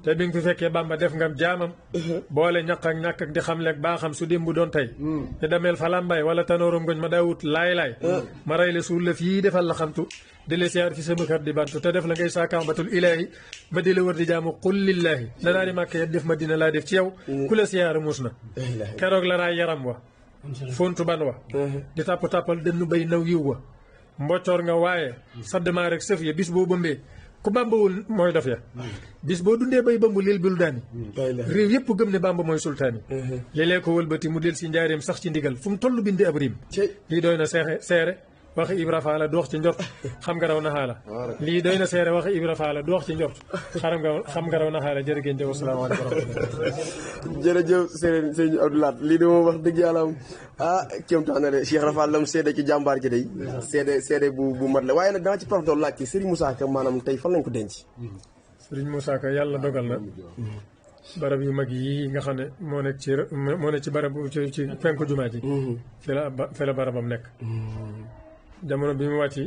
te bi nga fi fekkee Bamba def nga jaamam boole ñaq ak ñàkk ak di xam leeg baa xam su démb doon tey te demeel fa làmbaay wala tanoorom goñ ma daawut laay ma rey la suul la fii defal la xamtu di la siyaar fi sama kër di bantu te def la ngay saakambatul ilaahi ba di la wër di jaamu qul lillaahi danaa di màkk ya def ma dina laa def ci yow ku la siyaar muus na keroog la raay yaram wa fontu ban wa di tàppal dënnu bay naw yiw wa mboccoor nga waaye saddmaa rek sëf ya bis boo bëmbee ku bàmbawul mooy dof ya bis boo dundee bay bëmb lil bul daani réew yëpp gëm ne bàmba mooy sultaani léeg-léeg ko wëlbati mu del si njaareem sax ci ndigal fu mu toll bindi ab riim lii doy na seere waxi Ibra Faala du wax ci njort xam nga raw na xaala lii doy na seere waxi Ibra Faala du wax ci njort xam nga raw na xaala jërë ngeen jëf asalaamaaleykum wa rahmatulah jërëjëf sëñ Abdou Lahad lii de moom wax dëgg yàlla kéemtaan na de Cheikh Ibra Fall lam seede ci jàmbaar ji day seede bu mat la waaye nag dama ci profité laaj ci Serigne Moussa Ka maanaam tey fan lañ ko denc Serigne Moussa Ka yàlla dogal na barab yu mag yi nga xam ne moo nekk ci barab ci penku jumaa ji fi la barabam nekk jamono bi mu wàcci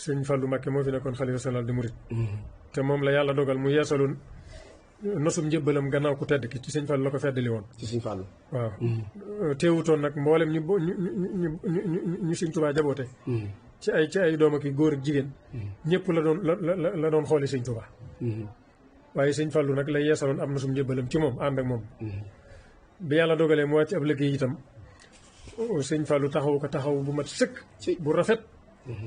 sëñ Fallu Mbakke moo fi nekkoon xalifa général di murit te moom la yàlla dogal mu yeesaloon nosum njëbbalam gannaaw ku tedd ki ci sëñ Fallu la ko feddali woon ci sëñ Fallu waaw teewutoon nag mboolem ñu sëñ Tuubaa jaboote ci ay doom ak góor ak jigéen ñëpp la doon xooli sëñ Tuubaa waaye sëñ Fallu nag la yeesaloon am nosum njëbbalam ci moom ànd ak moom bi yàlla dogalee mu wàcc ab liggéey itam sëñ Fallu taxaw bu mat sëkk bu rafet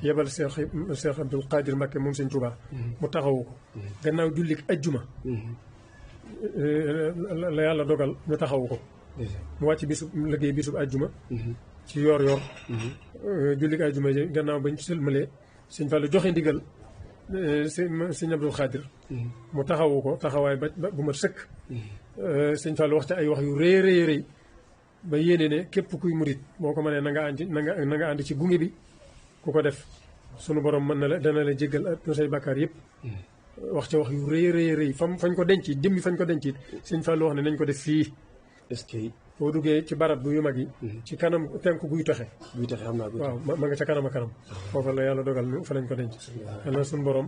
yebal Cheikh Abdul Qadir Mbakke moom sëñ Tuubaa mu taxawu ko gannaaw jullik ajjuma la yàlla dogal ñu taxawu ko mu wàcc bisub ajjuma ci yoor jullik ajjuma ji gannaaw bañ sëlmalee sëñ Fallou joxe ndigal sëñ Abdou Khadir mu taxawu ko taxawaay ba bu mat sëkk. sëñ Fallou wax te ay wax yu rëy ba yéene ne képp kuy murit boo ko mënee na nga ànd ci gunge bi ku ko def sunu borom mën na la dana la jéggal say bàkkaar yëpp. wax ca wax yu rëy fañ ko denc jëmmi fañ ko denc it sëñ Fallou wax ne nañ ko def fii. est-ce que. boo duggee ci barab yu mag yi. ci kanam penku guy taxe. xam naa waaw ma nga ca kanam a kanam. foofa la yàlla dogal ñu fa lañ ko denc. yal na suñu borom.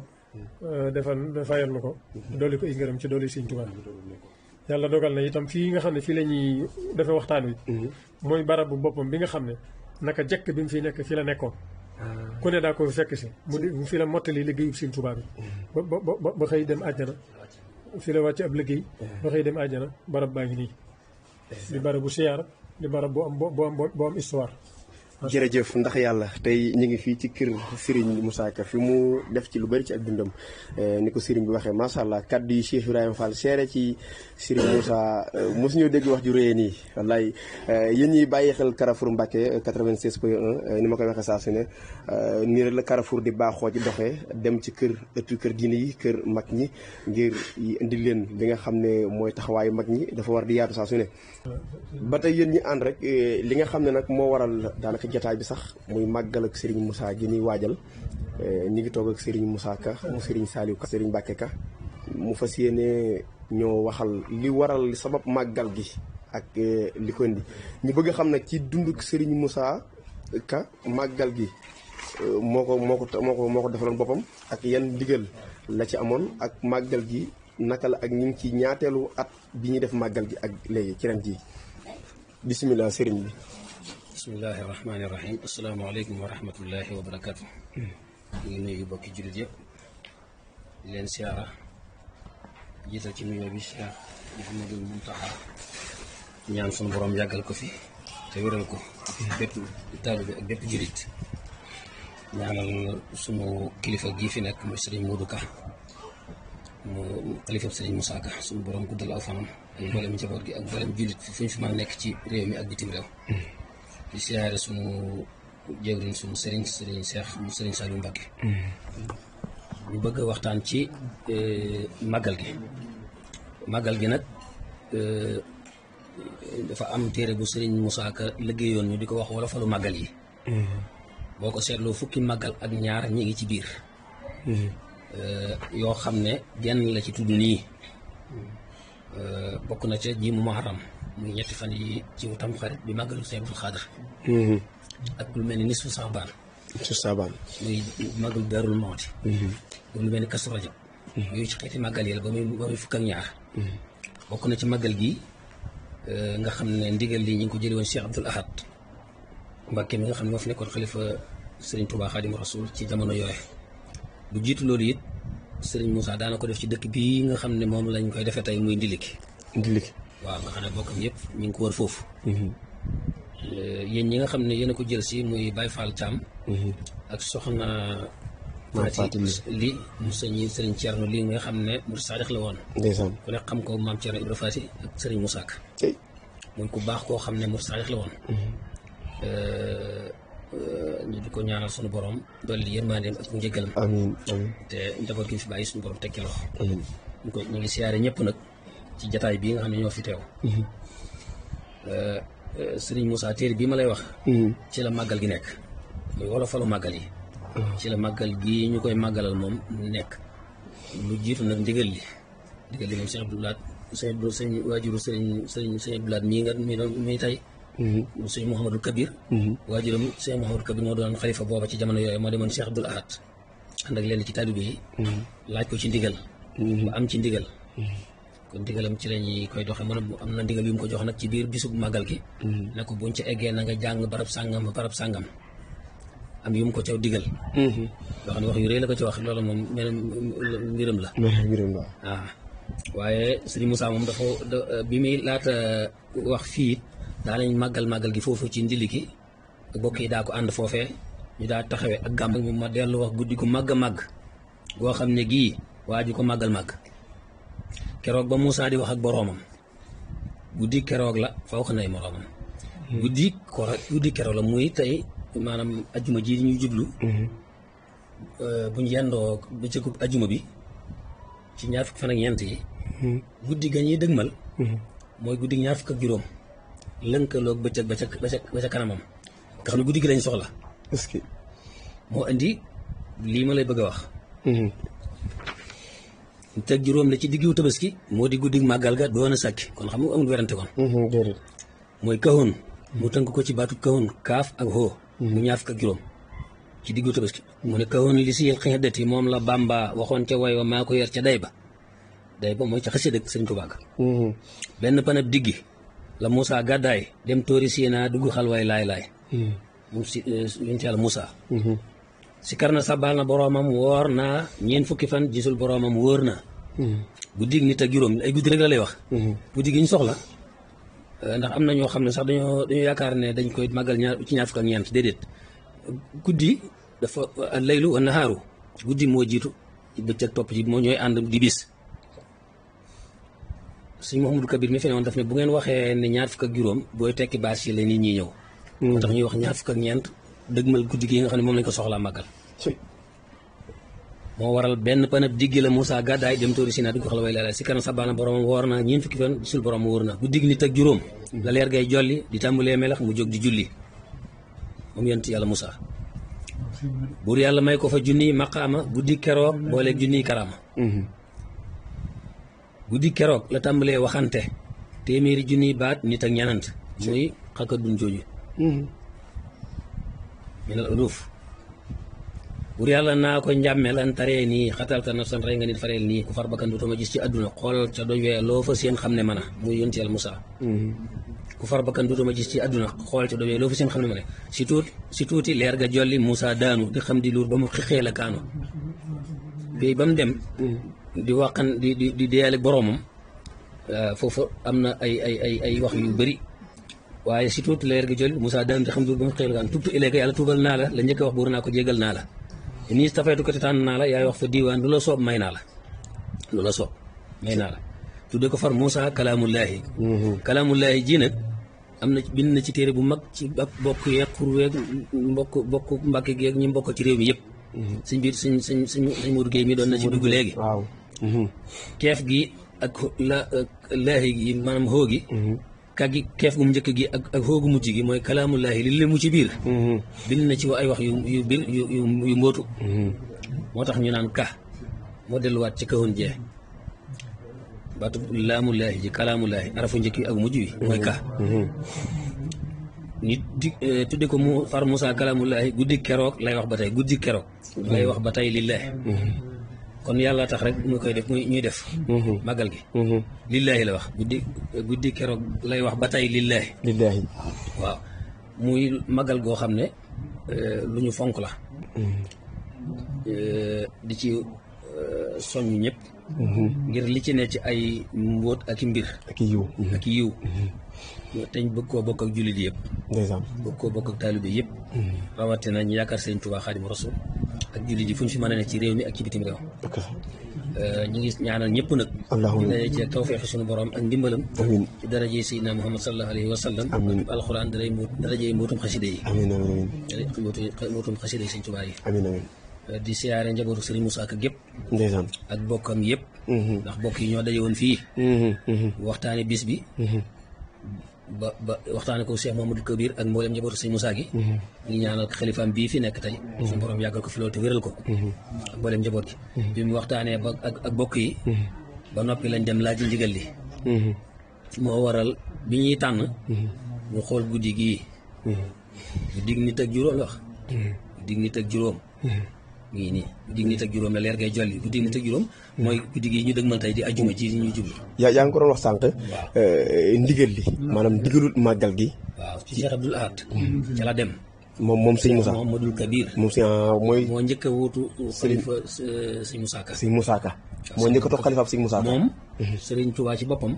fayal na ko. dolli ko ay ngërëm ci dolli Sëñ Tuubaa. yàlla dogal na itam fii nga xam ne fii la ñuy defee waxtaan wi. mooy barab bu boppam bi nga xam ne naka jekk bi mu fi nekk fii la nekkoon. ku ne daa ko fekk si mu fi la mottali liggéeyu Sëñ Tuubaa bi. ba xëy dem àjjana. fii la wàcc ab liggéey. ba xëy dem àjjana barab baa ngi nii. di barab bu siyaar di barab bu am histoire. jërëjëf ndax yàlla tey ñu ngi fii ci kër Serigne Moussa Ka fi mu def ci lu bari ci ak dundam ni ko Serigne bi waxee macha allah kaddu yi Cheikh Ibrahima Fall seere ci Serigne Moussa mosu ñoo dégg wax ju réyee nii wallaay yéen ñiy bàyyi xel Carrefour Mbacké 96.1 ni ma koy waxee saa su ne nii rek la Carrefour di baaxoo ci doxee dem ci ëttu kër diine yi kër mag ñi ngir indi leen li nga xam ne mooy taxawaayu mag ñi dafa war di yaatu saa su ne. ba tey yéen ñi ànd rek li nga xam ne nag moo waral daanaka jataay bi sax muy màggal ak Serigne Moussa gi ñuy waajal ñi ngi toog ak Serigne Moussa Ka mu Serigne Saliou Ka Serigne Mbacké Ka mu fas yéene ñoo waxal li waral sabab màggal gi ak li ko indi ñu bëgg a xam nag ci dunduk Serigne Moussa Ka màggal gi moo ko defaloon boppam ak yan ndigal la ci amoon ak màggal gi naka la ak ñu ngi ci ñaateelu at bi ñuy def màggal gi ak léegi ci ren jii bisimilah Serigne bi. bismillahi rahmaani rahim asalaamaaleykum wa rahmatullahi wa barakaatu. ñu ngi nuyu bokki jullit yëpp di leen siyaara jiital ci nuyoo bi Cheikh Mouhamadul Mountakha ñaan sunu borom yàggal ko fi te wéral ko bépp taalibe ak bépp jullit ñaanal sunu kilifa gii fi nekk mooy Serigne Modou Ka mu kilifa Serigne Moussa Ka sunu borom guddal aw fanam ak mboolem njaboot gi ak mboolem jullit fu ñu fi mën a nekk ci réew mi ak bitim réew. di siyaare sunu jëwriñ sunu sëriñ Cheikh mu Serigne Saliou Mbacké ñu bëgg a waxtaan ci màggal gi nag dafa am téere bu Serigne Moussa Ka liggéeyoon ñu di ko wax wala falu màggal yi boo ko seetloo fukki màggal ak ñaar ñi ngi ci biir yoo xam ne genn la ci tudd nii bokk na ca ji mu Muharram muy ñetti fan yi ci tam xarit bi màggalu Sëñ Abdou Khadr ak lu mel ni nisfu Saabaan muy màggalu Daarul Mawti ak lu mel ni Kazu Rajab yooyu ci xeeti màggal yi la ba muy fukk ak ñaar bokk na ci màggal gi nga xam ne ndigal li ñu ngi ko jëlee woon Cheikh Abdoul Ahad Mbacké mi nga xam ne moo fi nekkoon xalifa Serigne Touba Xaadimu Rasuul ci jamono yooye bu jiitu loolu it Serigne Moussa daana ko def ci dëkk bii nga xam ne moom lañ koy defee tey muy Ndiliki waaw nga xam ne bokkam yëpp ñu ngi ko wër foofu yéen ñi nga xam ne yéen a ko jël si muy Baye Fall Thiam ak soxna Faati li mu Serigne Thierno lii nga xam ne mu saadix la woon ku ne xam ko maam Thierno Ibra Faati ak Serigne Moussa Ka muy ku baax koo xam ne mu saadix la woon ñu di ko ñaanal suñu borom dolli yërmandeem ak njëggalam amiin te njaboot gi fi bàyyi suñu borom tekki loxo ñu ngi siyaare ñëpp nag ci jataay bii nga xam ne ñoo fi teew Serigne Moussa téere bii ma lay wax ci la màggal gi nekk muy wolofalu màggal yi ci la màggal gi ñu koy màggalal moom nekk lu jiitu nag ndigal li moom Cheikh Abdoulaye sëñ waajuru sëñ Abdoulaye mii tey sëñ Mouhamadul Kabir waajuram sëñ Mouhamadul Kabir moo doon xalifa booba ci jamono yooyu moo demoon Cheikh Abdoul Ahad ànd ak leen ci taalibe yi laaj ko ci ndigal ba am ci ndigal kon ndigalam ci lañuy koy doxe mën am na ndigal yu mu ko jox nag ci biir bisub màggal gi ne ko buñ ci eggee na nga jàng barab sàngam am yu mu ko caw digal yoo xam ne wax yu rëy la ko ci wax loolu moom mbiram la waaw waaye Serigne Moussa moom dafa bi muy laata wax fii daanañ màggal gi foofu ci Ndiliki bokk yi daa ko ànd foofee ñu daa taxawee ak gàmm mu ma dellu wax guddi gu màgg goo xam ne gii waa ji ko màgg keroog ba Moussa di wax ak boroomam guddi keroog la fa wax nay moroomam guddi keroog la muy tey maanaam ajjuma ji ñu jublu buñ yendoo bëccëgu ajuma bi ci ñaar fukki fan ak ñeent yi guddi ga ñuy dëgmal mooy guddi ñaar fukk ak juróom lënkaloog bëccëg ba ca kanamam nga xam ne guddi gi lañ soxla est-ce que moo indi lii ma lay bëgg a wax teg juróom la ci diggu tabaski moo di guddi màggal ga doon a sàkki kon xam nga amul werante kon mooy kahoon mu tënk ko ci baatu kahoon kaaf ak hoo mu ñaar fukk ak juróom ci diggu tabaski mu ne kahoon li si xeddati moom la Bamba waxoon ca way wa maa ko yor ca day ba mooy ca xasida dëkk Sëriñ Tuubaa ga benn panab diggi la Moussa gàddaay dem tóori Siina dugg xalwaay laay moom si yonent Yàlla Moussa si kar na sabal na boroomam woor naa ñeent fukki fan gisul boroomam wóor na guddi nit ak juróom ay guddi rek la lay wax guddi gi ñu soxla ndax am na ñoo xam ne sax dañoo yaakaar ne dañ koy màggal ci ñaar fukk ak ñeent déedéet guddi dafa laylu wa nahaaru guddi moo jiitu bëccëg topp ci moo ñooy ànd di bis sëñ Mouhamadou Kabir mi fi ne woon daf ne bu ngeen waxee ne ñaar fukk ak juróom booy tekki baas yi la nit ñi ñëw moo tax ñuy wax ñaar fukk ak ñeent dëgmal guddi gi nga xam ne moom lañ ko soxlaa màggal moo waral benn panab diggi la Moussa gàddaay dem tóori Siina dugg xala way laala si kanam sabaana boromam woor na ñeent fukki fan gisul borom wóor na guddi gi nit ak juróom la leer gay jolli di tàmbalee melax mu jóg di julli moom yonent Yàlla Moussa buur yàlla may ko fa junniy maqaama guddi keroog booleeg junniy karaama guddi keroog la tàmbalee waxante téeméeri junniy baat nit ak ñanant muy xakka dun jooju minal uluf buur yàlla naa ko njàmme lan taree nii xatalta nafsan rey nga nit fareel nii ku far bakkan dootuma gis ci àdduna xool ca doj wee loo fa seen xam ne mën a muy yonent Yàlla Moussa ku far bakkan dootuma gis ci àdduna xool ca doj wee loo fa seen xam ne mën a si tuuti leer ga jolli Moussa daanu di xam di luur ba mu xixee la kaanu bii ba mu dem di waqan di deyaale boroomam foofu am na ay wax yu bëri waaye si tuuti leer ga jolli Moussa daanu di xam di luur ba mu xixee la kaanu tubtu ilayka yàlla tuubal naa la njëkk a wax buur naa ko jégal naa la nii tafaytu ko te tànn naa la yaay wax fa diiwaan lu la soob may naa la lu la soob may naa la tudde ko far Moussa kalaamullaahi kalaamullaahi ji nag am na bind na ci téere bu mag ci ak bokk yeeg xurweeg bokk Mbàkke geeg ñi mbokk ci réew mi yëpp suñ biir suñ Modou Guèye mi doon na ci dugg léegi waaw keef gi ak laahi gi maanaam xoo gi kàggi keef gu mu njëkk gi ak xoogu mujj gi mooy kalaamullaahi li li mu ci biir bind na ci ay wax yu biir yu mbootu moo tax ñu naan ka moo delluwaat ci kawoon jee baatu laamullaahi ji kalaamullaahi arafu njëkk yi ak mujj wi mooy ka nit di tudde ko mu far Moussa kalaamullaahi guddi keroog lay wax ba tey guddi keroog lay wax ba tey lillaahi kon yàlla tax rek mu koy def ñuy def màggal gi lillaahi la wax guddi keroog lay wax ba tey lillaahi waaw muy màggal goo xam ne lu ñu fonk la di ci soññ ñëpp ngir li ci ne ci ay mbóot ak i mbir ak i yiw teñ bëgg koo bokk ak jullit yëpp bëgg koo bokk ak taalibe yëpp rawatina ñu yaakaar Sëriñ Tuubaa Xaadimu Rasuul ak jullit yi fu ñu fi mën a ne ci réew mi ak ci bitim réew ñu ngi ñaanal ñëpp nag di daje ci tawfeexi suñu borom ak ndimbalam ci daraje Seydina Muhammad sallallahu alayhi wa sallam ak alxuraan daraje mbootum xaside yi mbootum xaside yi Sëriñ Tuubaa yi di siyaare njabootu Sëriñ Moussa Ka gépp ndeysaan ak bokkam yëpp ndax bokk yi ñoo daje woon fii waxtaane bis bi ba waxtaane ko Cheikh Mouhamadou Kabir ak mboolem njabootu Sëriñ Moussa gi ngi ñaanal xalifaam bii fi nekk tey suñu borom yàggal ko fi loolu te wéral ko ak mboolem njaboot gi bi mu waxtaanee ba ak bokk yi ba noppi lañ dem laaj ndigal li moo waral bi ñuy tànn ñu xool guddi gii guddi nit ak juróom la wax guddi nit ak juróom ngi nii guddi nit ak juróom la leer ngay jolli guddi nit ak juróom mooy guddi gi ñu dëgmal tey di ajjuma ji ñuy jublu yaa ngi ko doon wax sànq ndigal li maanaam ndigalul màggal gi waaw ci Cheikh Abdoul Ahad ca la dem moom sëñ Moussa Mouhamadou Kabir moom si mooy moo njëkk a wuutu xalifa sëñ Moussa Ka sëñ Moussa Ka moo njëkk a toog xalifaab sëñ Moussa Ka moom Sëriñ Tuubaa ci boppam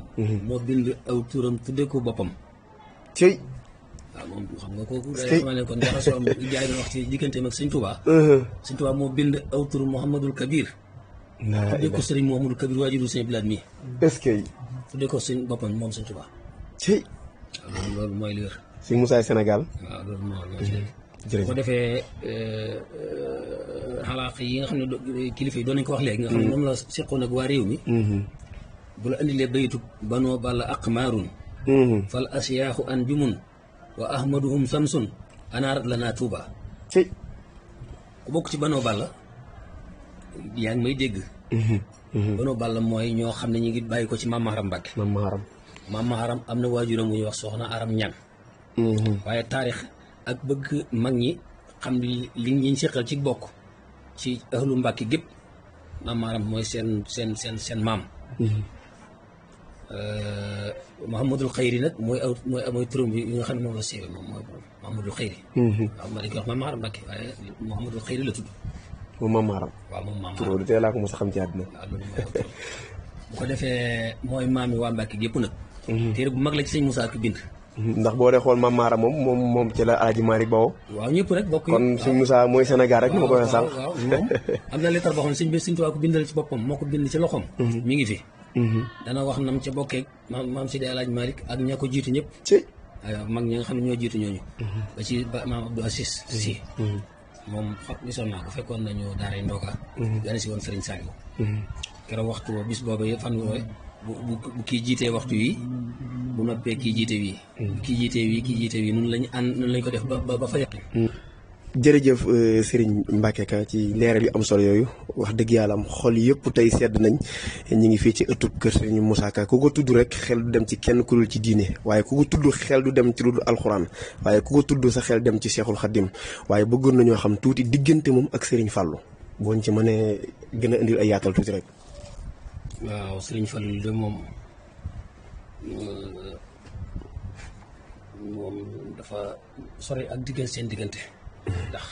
moo bind aw turam tuddee ko boppam cëy waaw moom xam nga kooku day xamal ne kon jaxasoo am jaay na wax ci digganteem ak Sëñ Tuubaa Sëñ Tuubaa moo bind aw tur Mouhamadul Kabir tuddee ko Sëriñ Mouhamadul Kabir waajuru Sëñ Bilad mi est-ce que tuddee ko sëñ boppam moom Sëñ Tuubaa cëy loolu mooy li wér sëñ Moussa Sénégal waaw loolu moo ci dëgg ko defee xalaaq yi nga xam ne kilifa yi doon nañ ko wax léegi nga xam ne moom la seqoon ak waa réew mi bu la indilee baytu banoo balla aqmaarun fal asiyaaxu an jumun wa ahmaduhum samsun anaarat la naa tuuba ku bokk ci banoo balla yaa ngi may dégg banoo balla mooy ñoo xam ne ñu ngi bàyyi ko ci Maam Maharam Mbàkke Maam Maharam am na waajuram bu ñuy wax soxna Aram Ñang waaye taarix ak bëgg mag ñi xam li ñu seqal ci bokk ci ahlu Mbàkke gépp Maam Maharam mooy seen maam Mouhamadul Xayri nag mooy turam bi nga xam ne moom la siiwee moom mooy Mouhamadul Xayri waaw ma dañ koy wax Maam Maharam Mbàkke waaye Mouhamadul Xayri la tudd moom Maam Maharam waaw moom Maam Maharam tey laa ko mos a xam ci àddina waaw loolu bu ko defee mooy maam yi waa Mbàkke gépp nag téere bu mag la ci sëñ Moussa Ka bind ndax boo dee xool Maam Maharam moom ci la Alaaji Maalik bawoo waaw ñëpp rek bokk kon sëñ Moussa mooy Sénégal rek ni ma ko waxee sànq waaw moom am na lettre boo xam ne sëñ bi sëñ Tuubaa ko bindal ci boppam moo ko bind ci loxoom mi ngi fi dana wax nam ca bokkeeg maam Sidi Alaaji Maalik ak ña ko jiitu ñëpp waaw mag ñi nga xam ne ñoo jiitu ñooñu ba ci maam Abdou Aziz Si moom gisoon naa ko fekkoon nañu daaray Ndoka gane si woon Sëriñ Saliou keroog waxtu boobu bis boobu fan woowe bu kii jiitee waxtu wi bu noppee kii jiite wii kii jiite wii nun lañ ko def ba fa yàq jërëjëf Serigne Mbacke Ka ci leeral yu am solo yooyu wax dëgg yàlla am xol yëpp tey sedd nañ ñi ngi fii ci ëttub kër Serigne Moussa Ka ku ko tudd rek xel du dem ci kenn ku dul ci diine waaye ku ko tudd xel du dem ci lu dul alxuraan waaye ku ko tudd sa xel dem ci Cheikhul Khadim waaye bëggoon nañoo xam tuuti diggante moom ak Serigne Fallou booñ ci mënee gën a indil ay yaatal tuuti rek. waaw Serigne Fallou de moom dafa sori ak seen diggante. ndax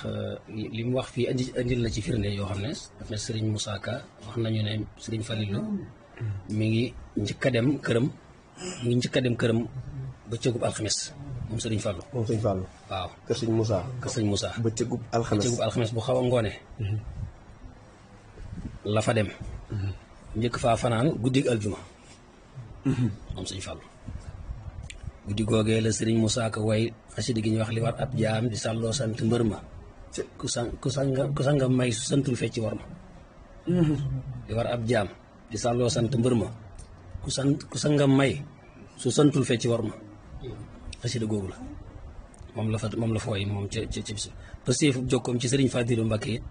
li mu wax fii andil na ci firnde yoo xam ne daf ne Serigne Moussa Ka wax nañu ne Serigne Fallou mi ngi njëkk a dem këram bëccëgub alxames moom Serigne Fallou. waaw kër Serigne Moussa. bëccëgub alxames bu xaw a ngoone. la fa dem. njëkk faa fanaan guddig aljuma. moom Serigne Fallou. guddi googee la Serigne Moussa Ka way xasida gi ñuy wax li war ab jaam di sàlloo sant mbër ma ku sanga may su santul fecci war ma li war ab jaam di sàlloo sant mbër ma ku sanga may su santul fecci war ma xasida googu la moom la fa way moom ca bis parce que fu jokkoom ci Serigne Fadilou Mbacké it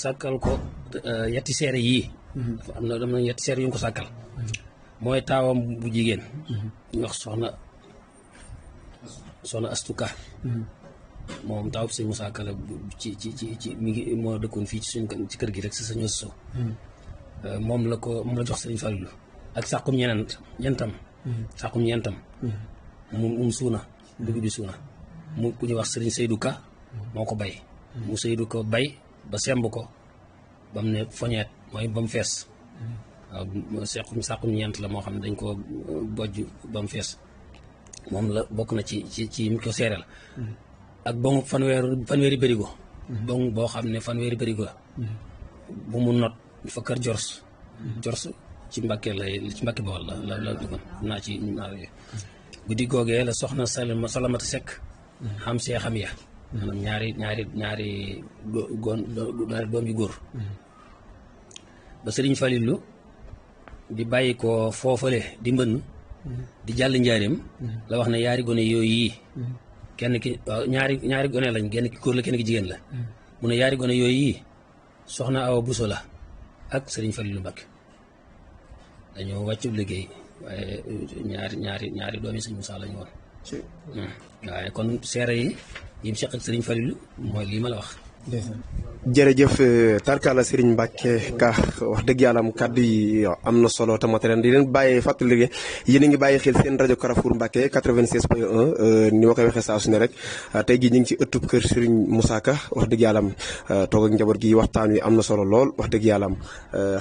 sàkkal ko yetti seere yii am na yetti seere yu ñu ko sàkkal mooy taawam bu jigéen ñu wax soxna astuka moom taawam sëñ Moussa Ka la ci mi ngi moo dëkkoon fii ci kër gi rek si sa ñoo so moom la jox Sëriñ Fallou ak sàqum ñeentam mu suuna dugub bi suuna mu ku ñuy wax Sëriñ Seydou Ka moo ko bay mu Seydou Ka bay ba semb ko ba mu ne foñeet mooy ba mu fees waaw sàqum ñeent la moo xam ne dañ ko bojj ba mu fees moom la bokk na ci mi ko seereel ak bong fanweeri bërigo bong boo xam ne fanweeri bërigo bu mu not fa kër jors ci Mbàkke Bawol la duggoon naa ci guddi googee la soxna Salamata Sekk xam seexam ya maanaam ñaari doom yu góor ba Sëriñ Falilu di bàyyi ko foofale di mbënn di jàll njaareem la wax ne yaari gone yooyu yii kenn ki waaw ñaari gone lañ kenn ki góor la kenn ki jigéen la mu ne yaari gone yooyu yii soxna Awa Buso la ak Sëriñ Falilu Mbakke dañoo wàccub liggéey waaye ñaari doomi Sëriñ Musaa lañu woon waaye kon seere yi yim seq ak Sëriñ Falilu mooy lii ma la wax jërëjëf tarkala Serigne Mbacke Ka wax dëgg yàlla am kàddu yi am na solo tamit ren di leen bàyyi fàttali yéen a ngi bàyyi xel seen rajo Carrefour Mbacke 96.1 ni ma koy waxee saa su ne rek tey jii ñu ngi ci ëttub kër Serigne Moussa Ka wax dëgg yàlla am toog ak njaboot gi waxtaan wi am na solo lool wax dëgg yàlla am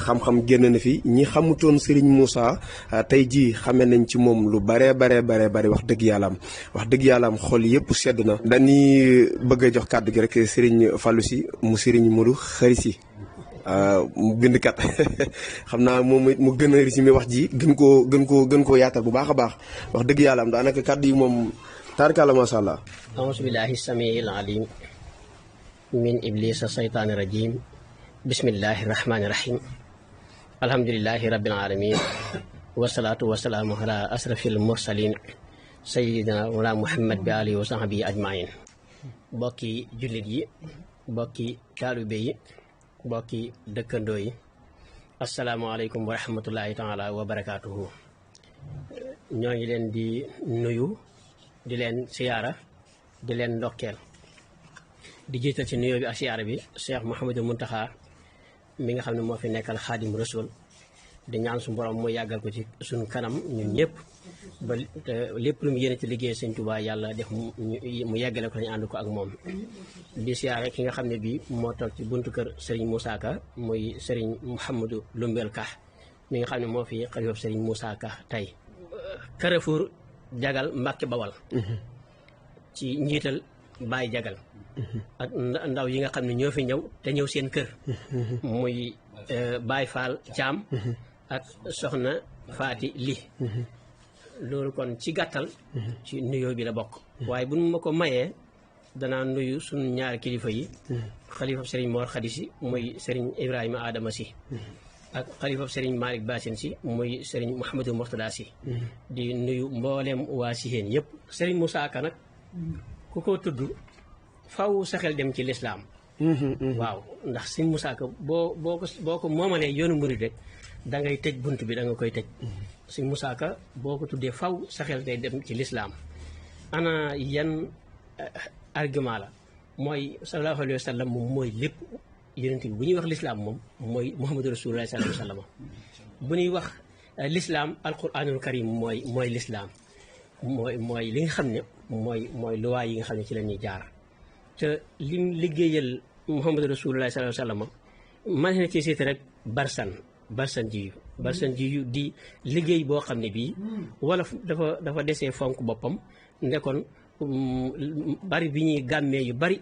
xam-xam génn na fi ñi xamutoon Serigne Moussa tey jii xamee nañ ci moom lu bare wax dëgg yàlla am xol yëpp sedd na dañuy bëgg a jox kàddu gi rek Serigne Fallou si mu Serigne Modou Khary Sy mu bindkat xam naa moom it mu gën a résumé wax ji gën koo yaatal bu baax a baax wax dëgg yàlla am daanaka kàddu yi moom taarkalla macha allah. auzu billahi samiil alim min iblisa saytaani rajim bismillahi rahmaani rahim alhamdulillahi rabbil alamin wasalaatu wasalaamu ala asrafil mursalin sayyidina wala muhammad bi alihi wa sahbihi ajmain mbokki jullit yi mbokki taalibe yi mbokki dëkkandoo yi asalaamaaleykum wa rahmatullahi taala wa barakaatuhu. ñoo ngi leen di nuyu di leen siyaara di leen ndokkeel di jiital ci nuyoo bi ak siyaara bi Cheikh Mouhamadou Mountakha mi nga xam ne moo fi nekkal xaadim rasul di ñaan su borom mu yàggal ko ci suñu kanam ñun ñëpp ba lépp lu mu yéene ci liggéey Sëñ Tuubaa yàlla def mu yeggale ko ñu ànd ko ak moom. di siyaare ki nga xam ne bii moo toog ci buntu kër Serigne Moussa Ka muy Serigne Mouhamadou Lumbel Ka mi nga xam ne moo fi xalifa Serigne Moussa Ka tey. Carrefour Jagal Mbàkke Bawal ci njiital Baye Jagal ak ndaw yi nga xam ne ñoo fi ñëw te ñëw seen kër muy Baye Fall Thiam ak soxna Faati Li loolu kon ci gàttal ci nuyoo bi la bokk waaye bu ma ko mayee danaa nuyu suñu ñaari kilifa yi xalifa Serigne Mor Khady si muy Serigne Ibrahima Adama si ak xalifa Serigne Malick Bassine si muy Serigne Mouhamadou Mourtada si di nuyu mboolem waa Siheen yëpp. Serigne Moussa Ka nag ku ko tudd faw sa xel dem ci lislaam waaw ndax Serigne Moussa Ka boo ko moomalee yoonu murid rek da ngay tëj bunt bi da nga koy tëj. Serigne Moussa Ka boo ko tuddee faw sa xel day dem ci lislaam ana yan argument la mooy sallallahu alayhi wa sallam moom mooy lépp. yonent bi bu ñuy wax lislaam moom mooy Muhammadu Rasulullah sallallahu alayhi wa sallam bu ñuy wax lislaam alquranul karim mooy lislaam mooy li nga xam ne mooy luwaa yi nga xam ne ci la ñuy jaar te lim liggéeyal Muhammadu Rasulullah sallallahu alayhi wa sallam man na ci seet rek barsan jiyu di liggéey boo xam ne bii wala dafa desee fonk boppam ndekoon bari bi ñuy gàmmee yu bari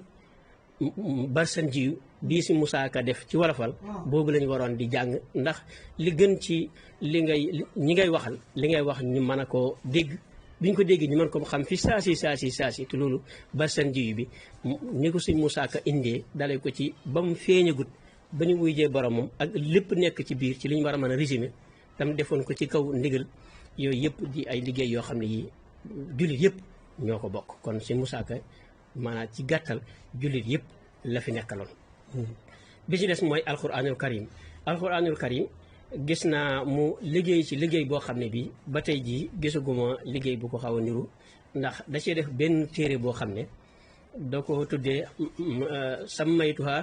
barsan jiyu bii si Moussa Ka def ci wolofal boobu lañu waroon di jàng ndax li gën ci ñi ngay waxal li ngay wax ñu mën a koo dégg bi ñu ko dégg ñu mën ko xam fi saasi te loolu barsan jiyu bi ni ko si Moussa Ka indee dalee ko ci ba mu feeñagut ba ñu wuyjee boromam ak lépp nekk ci biir ci li ñu war a mën a résumé tam defoon ko ci kaw ndigal yooyu yëpp di ay liggéey yoo xam ne yi jullit yëpp ñoo ko bokk kon si Moussa Ka maanaam ci gàttal jullit yëpp la fi nekkaloon. bi ci des mooy alquranul karim gis naa mu liggéey ci liggéey boo xam ne bii ba tey jii gisaguma liggéey bu ko xaw a niru ndax da cee def benn téere boo xam ne da ko tuddee sammaytuha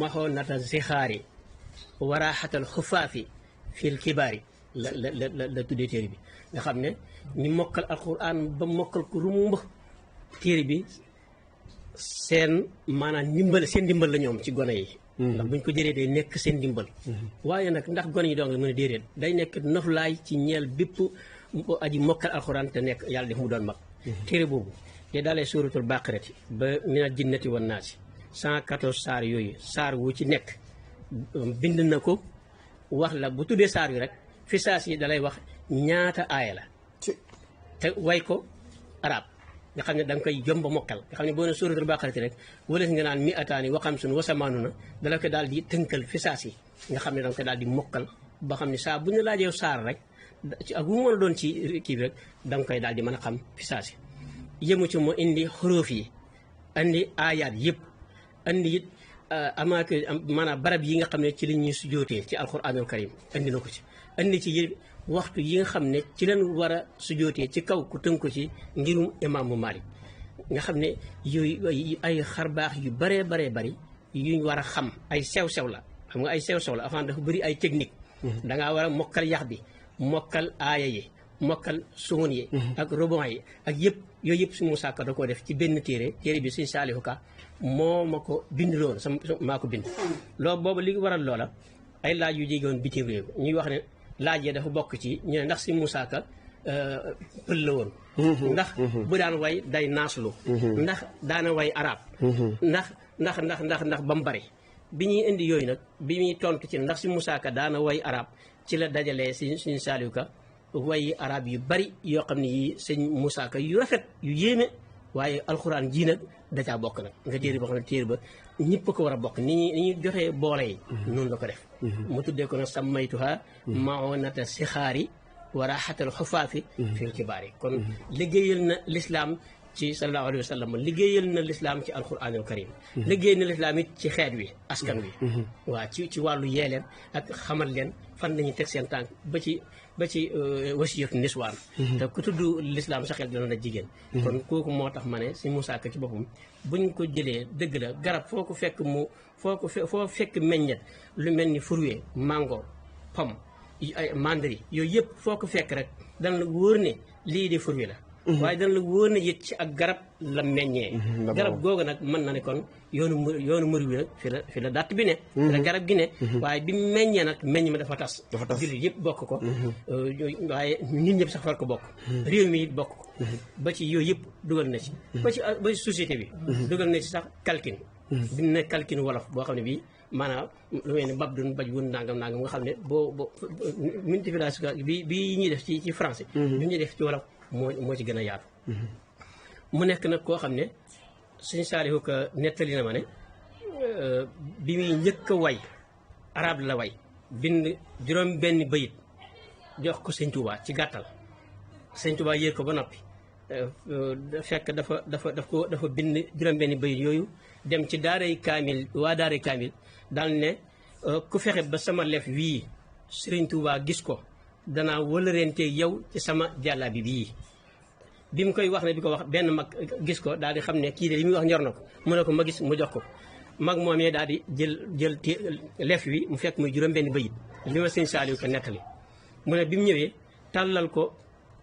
maxoo nata zixaari waraaxatal xufaafi fil kibaari la tuddee téere bi nga xam ne ñu mokkal alquran ba mokkal ko rumba téere bi seen maanaam seen ndimbal la ñoom ci gone yi ndax buñ ko jëlee day nekk seen ndimbal waaye nag ndax gone yi doon nga mën a déedéet day nekk noflaay ci ñeel bépp aji mokkal alxuraan te nekk yàlla def mu doon mag téere boobu te dalee suuratul baqarati ba minal jinnati wan naasi 114 saar yooyu saar wu ci nekk bind na ko wax la bu tuddee saar yu rek fi saas yi dalay wax ñaata aaya la te way ko arab nga xam ne da nga koy jomba mokkal nga xam ne boo ne suuratul baqarati rek wala nga naan mi ataani waxam sun wasamaanu na dala ko daal di tënkal fi saas yi nga xam ne da nga koy daal di mokkal ba xam ne saa bu ñu laajee saar rek ak wu mën a doon ci kii bi rek da nga koy daal di mën a xam fi saas yi yëmu ci moo indi xuruuf yi indi aayaat yëpp indi it amaake maanaam barab yi nga xam ne ci li ñuy sujootee ci alquranul karim indi na ko ci indi ci waxtu yi nga xam ne ci leen war a sujootee ci kaw ku tënk ko ci ngirum imaamu Malik nga xam ne yooyu ay xarbaax yu baree bari yuñ war a xam ay sew-sew la xam nga ay sew-sew la avant dafa bëri ay technique dangaa war a mokkal yax bi mokkal aaya yi mokkal sumun yi ak rebon yi ak yëpp yooyu yëpp su Moussa Ka da koo def ci benn téere bi Sëñ Saalihu Ka moo ma ko bind loolu maa ko bind loolu boobu li waral loola ay laaj yu jégoon bitim réew ñuy wax ne laaj ya dafa bokk ci ñu ne ndax Sëñ Moussa Ka pël la woon ndax bu daan way day naaslu ndax daana way arab ndax ba mu bari bi ñuy indi yooyu nag bi ñuy tontu ci ndax Sëñ Moussa Ka daana way arab ci la dajalee Sëñ Saalihu Ka way arab yu bari yoo xam ne yi Sëñ Moussa Ka yu rafet yu yéeme waaye alxuraan ji nag da caa bokk nag nga téere boo xam ne téere ba ñëpp ko war a bokk ni ñuy joxee boole yi noonu la ko def mu tuddee ko nag sammaytuha maonata sixaari wa raxatal xufaafi fil kibaari kon liggéeyal na lislaam ci sallallahu alayhi wa sallam liggéeyal na lislaam ci alquranul karim liggéeyal na lislaam it ci xeet wi askan wi waaw ci wàllu yee leen ak xamal leen fan lañuy teg seen tànk ba ci wasiyatu niswaan te ku tudd lislaam sa xel dina na jigéen kon kooku moo tax ma ne si Moussa Ka ci boppam buñ ko jëlee dëgg la garab foo ko fekk foo fekk meññet lu mel ni fruit mango pomme ay mandari yooyu yëpp foo ko fekk rek dana la wóor ne lii de fruit la waaye dana la wóor na it ci ak garab la meññee garab googu nag mën na ne kon yoonu murid bi nag fi la datt bi ne fi la garab gi ne waaye bi meññee nag meññ ma dafa tas jullit yëpp bokk ko waaye nit ñëpp sax far ko bokk réew mi it bokk ko ba ci yooyu yëpp dugal na ci ba ci société bi dugal na ci sax kalkin bind na kalkin wolof boo xam ne bii maanaam lu mel ni bab dun baj wun nangam nga xam ne boo multiplication bi ñuy def ci français bi ñuy def ci wolof moo ci gën a yaatu mu nekk nag koo xam ne suñu saalihu ko nettali na ma ne bi muy njëkk a way arab la way bind juróom benn bayit jox ko sëñ Tuubaa ci gàttal sëñ Tuubaa yéer ko ba noppi fekk dafa bind juróom benn bayit yooyu dem ci daaray kaamil waa daaray kaamil daal ne ku fexe ba sama lef wii sëriñ Tuubaa gis ko danaa wëlërente yow ci sama jàllaabi bii bi mu koy wax ne bi ko wax benn mag gis ko daal di xam ne kii de li muy wax ñor na ko mu ne ko ma gis mu jox ko mag moomee daal di jël lef wi mu fekk muy juróom benn bayit li ma sëñ Saaliw ko nettali mu ne bi mu ñëwee tàllal ko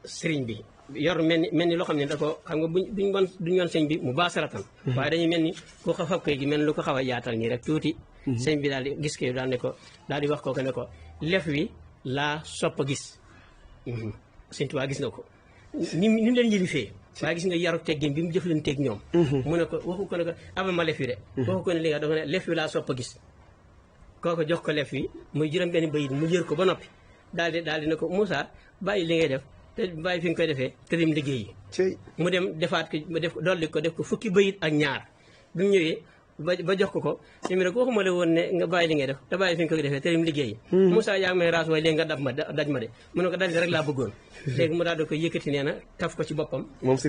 sëriñ bi yor mel ni loo xam ne da ko xam nga duñ woon sëñ bi mu baasaratan waaye dañuy mel ni ku xafab koy gi mel ni lu ko xaw a yaatal nii rek tuuti sëñ bi daal di gis ko daal di wax kooku ne ko lef wi laa sopp a gis sëñ Tuubaa gis nga ko ni mu leen yëlifee waaye gis nga yaru teggin bi mu jëflanteeg ñoom mu ne ko waxu ko ne ko abal ma lef wi de waxu ko ne li nga dafa ne lef wi laa sopp a gis kooku jox ko lef wi muy juróom benn bayit mu jër ko ba noppi daal di ne ko Moussa bàyyi li ngay def te bàyyi fi nga koy defee te dem liggéey yi mu dem defaat ko dolli ko def ko fukki bayit ak ñaar bi mu ñëwee ba jox ko ñu mi rek waxuma la woon ne nga bàyyi li ngay def te bàyyi fi nga koy defee te dem liggéey yi Moussa yaa ngi may raas waaye léegi nga daj ma de mu ne ko daj rek laa bëggoon léegi mu daal di ko yëkkati nee na taf ko ci boppam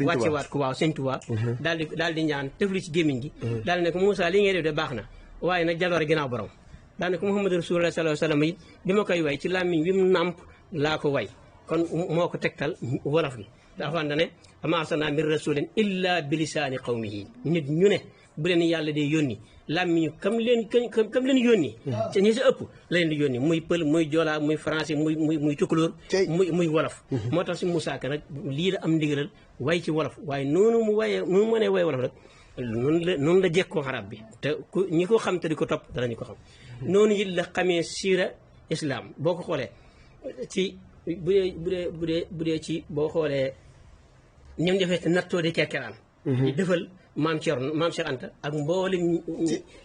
wàcce waat ko waaw sëñ Tuubaa daal di ñaan tëfli ci gémmiñ gi daal di ne ko Moussa li ngay def de baax na waaye nag jaloore ginnaaw borom daal ne ko Muhammadu Rasulullah sallallahu alayhi wa sallam it bi ma koy way ci làmmiñ bi mu nàmp laa ko way kon moo ko tegtal wolof gi dafa ne ama arsalnaa min rasulin illa bi lisaani qawmihi nit ñu ne bu leen yàlla dee yónni làmmiñu kam leen yónni te ñi si ëpp la leen di yónni muy pël muy joolaa muy français muy tukulóor muy wolof moo tax si Moussa Ka nag lii la am ndigalal way ci wolof waaye noonu mu mënee way wolof rek noonu la jekkoo arab bi te ñi ko xam te di ko topp danañu ko xam noonu it la xamee siira islam boo ko xoolee ci bu dee ci boo xoolee ni mu defee te nattoo di kerkeraan di defal maam Cheikh Anta ak mboolem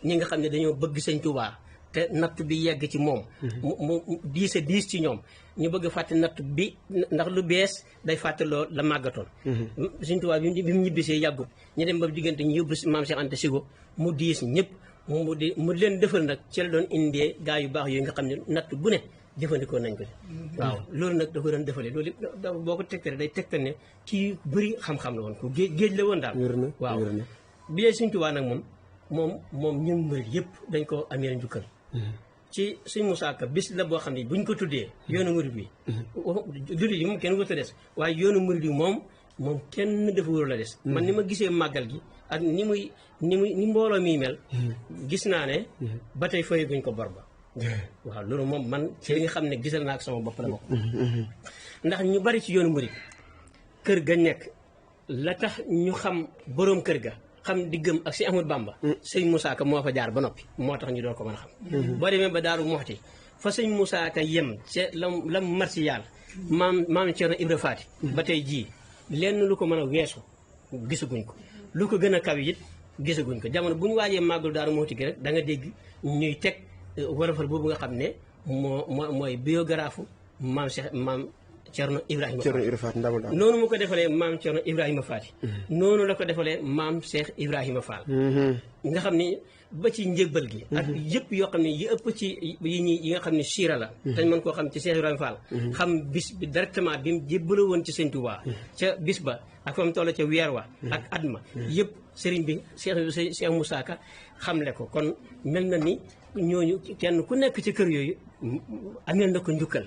ñi nga xam ne dañoo bëgg sëñ Tuubaa te natt bi yegg ci moom mu diis ci ñoom ñu bëgg fàtte natt bi ndax lu bees day fàtte lool la màggatoon sëñ Tuubaa bi mu ñibbisee yàggut ñu dem ba diggante ñu yóbbu maam Cheikh Anta sigo mu diis ñëpp mu leen defal nag ci la doon indee gaa yu baax yooyu nga xam ne natt bu ne jëfandikoo nañ ko waaw loolu nag da ko doon defalee loolu yëpp boo ko tegtale day tegtal ne kii bëri xam-xam la woon ko géej la woon daal waaw bi dee Sëñ Tuubaa nag moom ñun murid yëpp dañ ko amee njukkal ci Sëñ Moussa Ka bis la boo xam ne buñ ko tuddee yoonu murid bi jullit yi moom kenn wërta des waaye yoonu murid bi moom kenn dafa wóor la des man ni ma gisee màggal gi ak ni mbooloo mi mel gis naa ne ba tey fay guñ ko bor ba waaw loolu moom man ci li nga xam ne gisal naa ak sama bopp la ma ko ndax ñu bari ci yoonu murid kër ga nekk la tax ñu xam boroom kër ga xam diggam ak si Ahmadu Bamba sëñ Moussa Ka moo fa jaar ba noppi moo tax ñu doon ko mën a xam boo demee ba Daaru Muxti fa sëñ Moussa Ka yem ca lam marsi yàlla maam Cerno Ibra Faati ba tey jii lenn lu ko mën a weesu gisaguñ ko lu ko gën a kaw it gisaguñ ko jamono bu ñu waajee màggalu Daaru Muxti gi rek da nga dégg ñuy teg wolofal boobu nga xam ne mooy biographe maam Cerno Ibrahima Faty Ndamal Daaru noonu mu ko defalee maam Cerno Ibrahima Faty noonu la ko defalee maam Cheikh Ibrahima Fall nga xam ni ba ci njëbbal gi ak yëpp yoo xam ne yi ëpp ci yi nga xam ne siira la te mën koo xam ci Cheikh Ibrahima Fall xam bis bi directement bi mu jébbala woon ci sëñ Touba ca bis ba ak fa mu toll ca weer wa ak at ma yëpp sëriñ bi Cheikh Moussa Ka xamle ko kon mel na ni ñooñu kenn ku nekk ci kër yooyu ameel na ko njukkal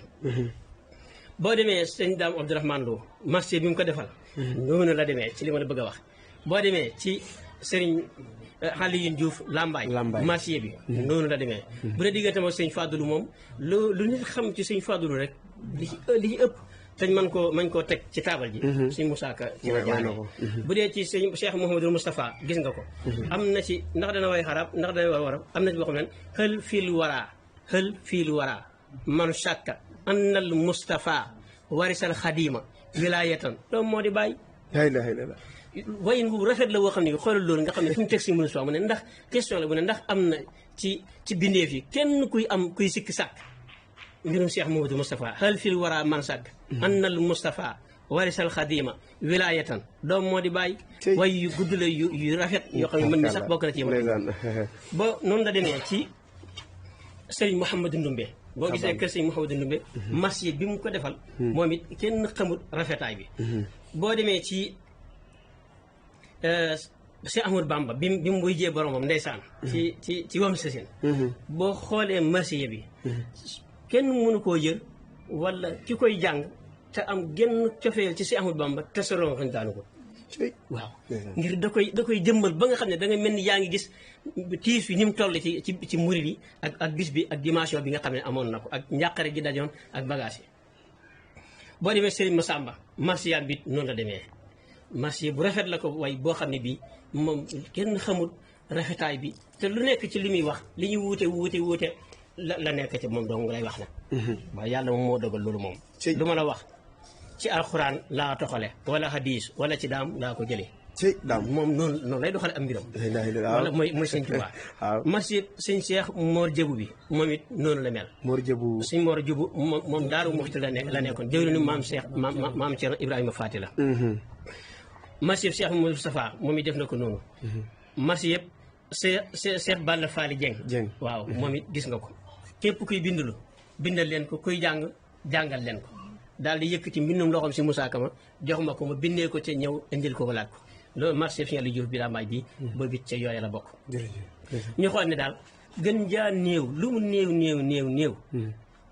boo demee sëñ Daam Abdourahmane Lo marché bi mu ko defal noonu la demee ci li ma la bëgg a wax boo demee ci sëriñ Xaliyin Diouf Lambaay marché bi noonu la demee bu dee diggante moom sëñ Fadulu moom lu nit xam ci sëñ Fadulu rek li ci ëpp te mañ koo teg ci taabal ji sëñ Moussa Ka ci la jaane bu dee ci sëñ Cheikh Mouhamadou Moustapha gis nga ko am na ci ndax dana way xarab ndax dana way warab am na ci boo xam ne xël fiil wara man shakka annal Moustapha warisal xadima wilayatan doom moo di bàyyi wayin bu rafet la woo xam ne xoolal loolu nga xam ne fi mu teg si Moussa mu ne ndax question la bu ne ndax am na ci bindeef yi kenn kuy sikki sàkk mbirum Cheikh Mouhamadou Moustapha xël fil wara man sàkk annal Moustapha warisal xadima wilayatan doom moo di bàyyi way yu gudd la yu rafet yoo xam ne mën ni sax bokk na ci ba noonu la demee ci sëriñ Mouhamadou Ndoumbé boo gisee kër sëriñ Mouhamadou Ndoumbé masjid bi mu ko defal moom it kenn xamul rafetaay bi boo demee ci Cheikh Ahmadou Bamba bi mu wujjee boromam ndeysaan ci wam sasin boo xoolee masjid bi kenn mënu koo jël wala ki koy jàng te am genn cofeel ci Cheikh Ahmadou Bamba te sa ron xañ daanu ko waaw ngir da koy jëmbal ba nga xam ne da nga mel ni yaa ngi gis tiis bi ni mu toll ci murid yi ak bis bi ak dimension bi nga xam ne amoon na ko ak njàqare gi dajoon ak bagage yi boo demee Serigne Massamba marsiya bi noonu la demee marsiya bu rafet la ko way boo xam ne bii moom kenn xamul rafetaay bi te lu nekk ci li muy wax li ñu wuute la nekk ci moom dong lay wax na waaye yàlla moom moo dogal loolu moom lu ma la wax ci alxuraan laa toxale wala hadis wala ci daam laa ko jëlee moom noonu lay doxale am mbiram wala mooy sëñ Tuubaa marché sëñ Cheikh Mor Jëbu bi moom it noonu la mel sëñ Mor Jëbu moom Daaru Muxti la nekkoon jëwri ni maam Cheikh maam Cerno Ibrahima Faty la marché Cheikh Moustapha moom it def na ko noonu marché yëpp Cheikh Balla Faly Dieng waaw moom it gis nga ko képp kuy bindulu bindal leen ko kuy jàngal leen ko daal di yëkkati mbindum loxoom si Moussa Kama jox ma ko ma bindee ko ca ñëw indil ko laaj ko loolu marché fi nga li Diouf bi daa maaj bi boobu it ca yooya la bokk ñu xool ne daal gën jaa néew lu mu néew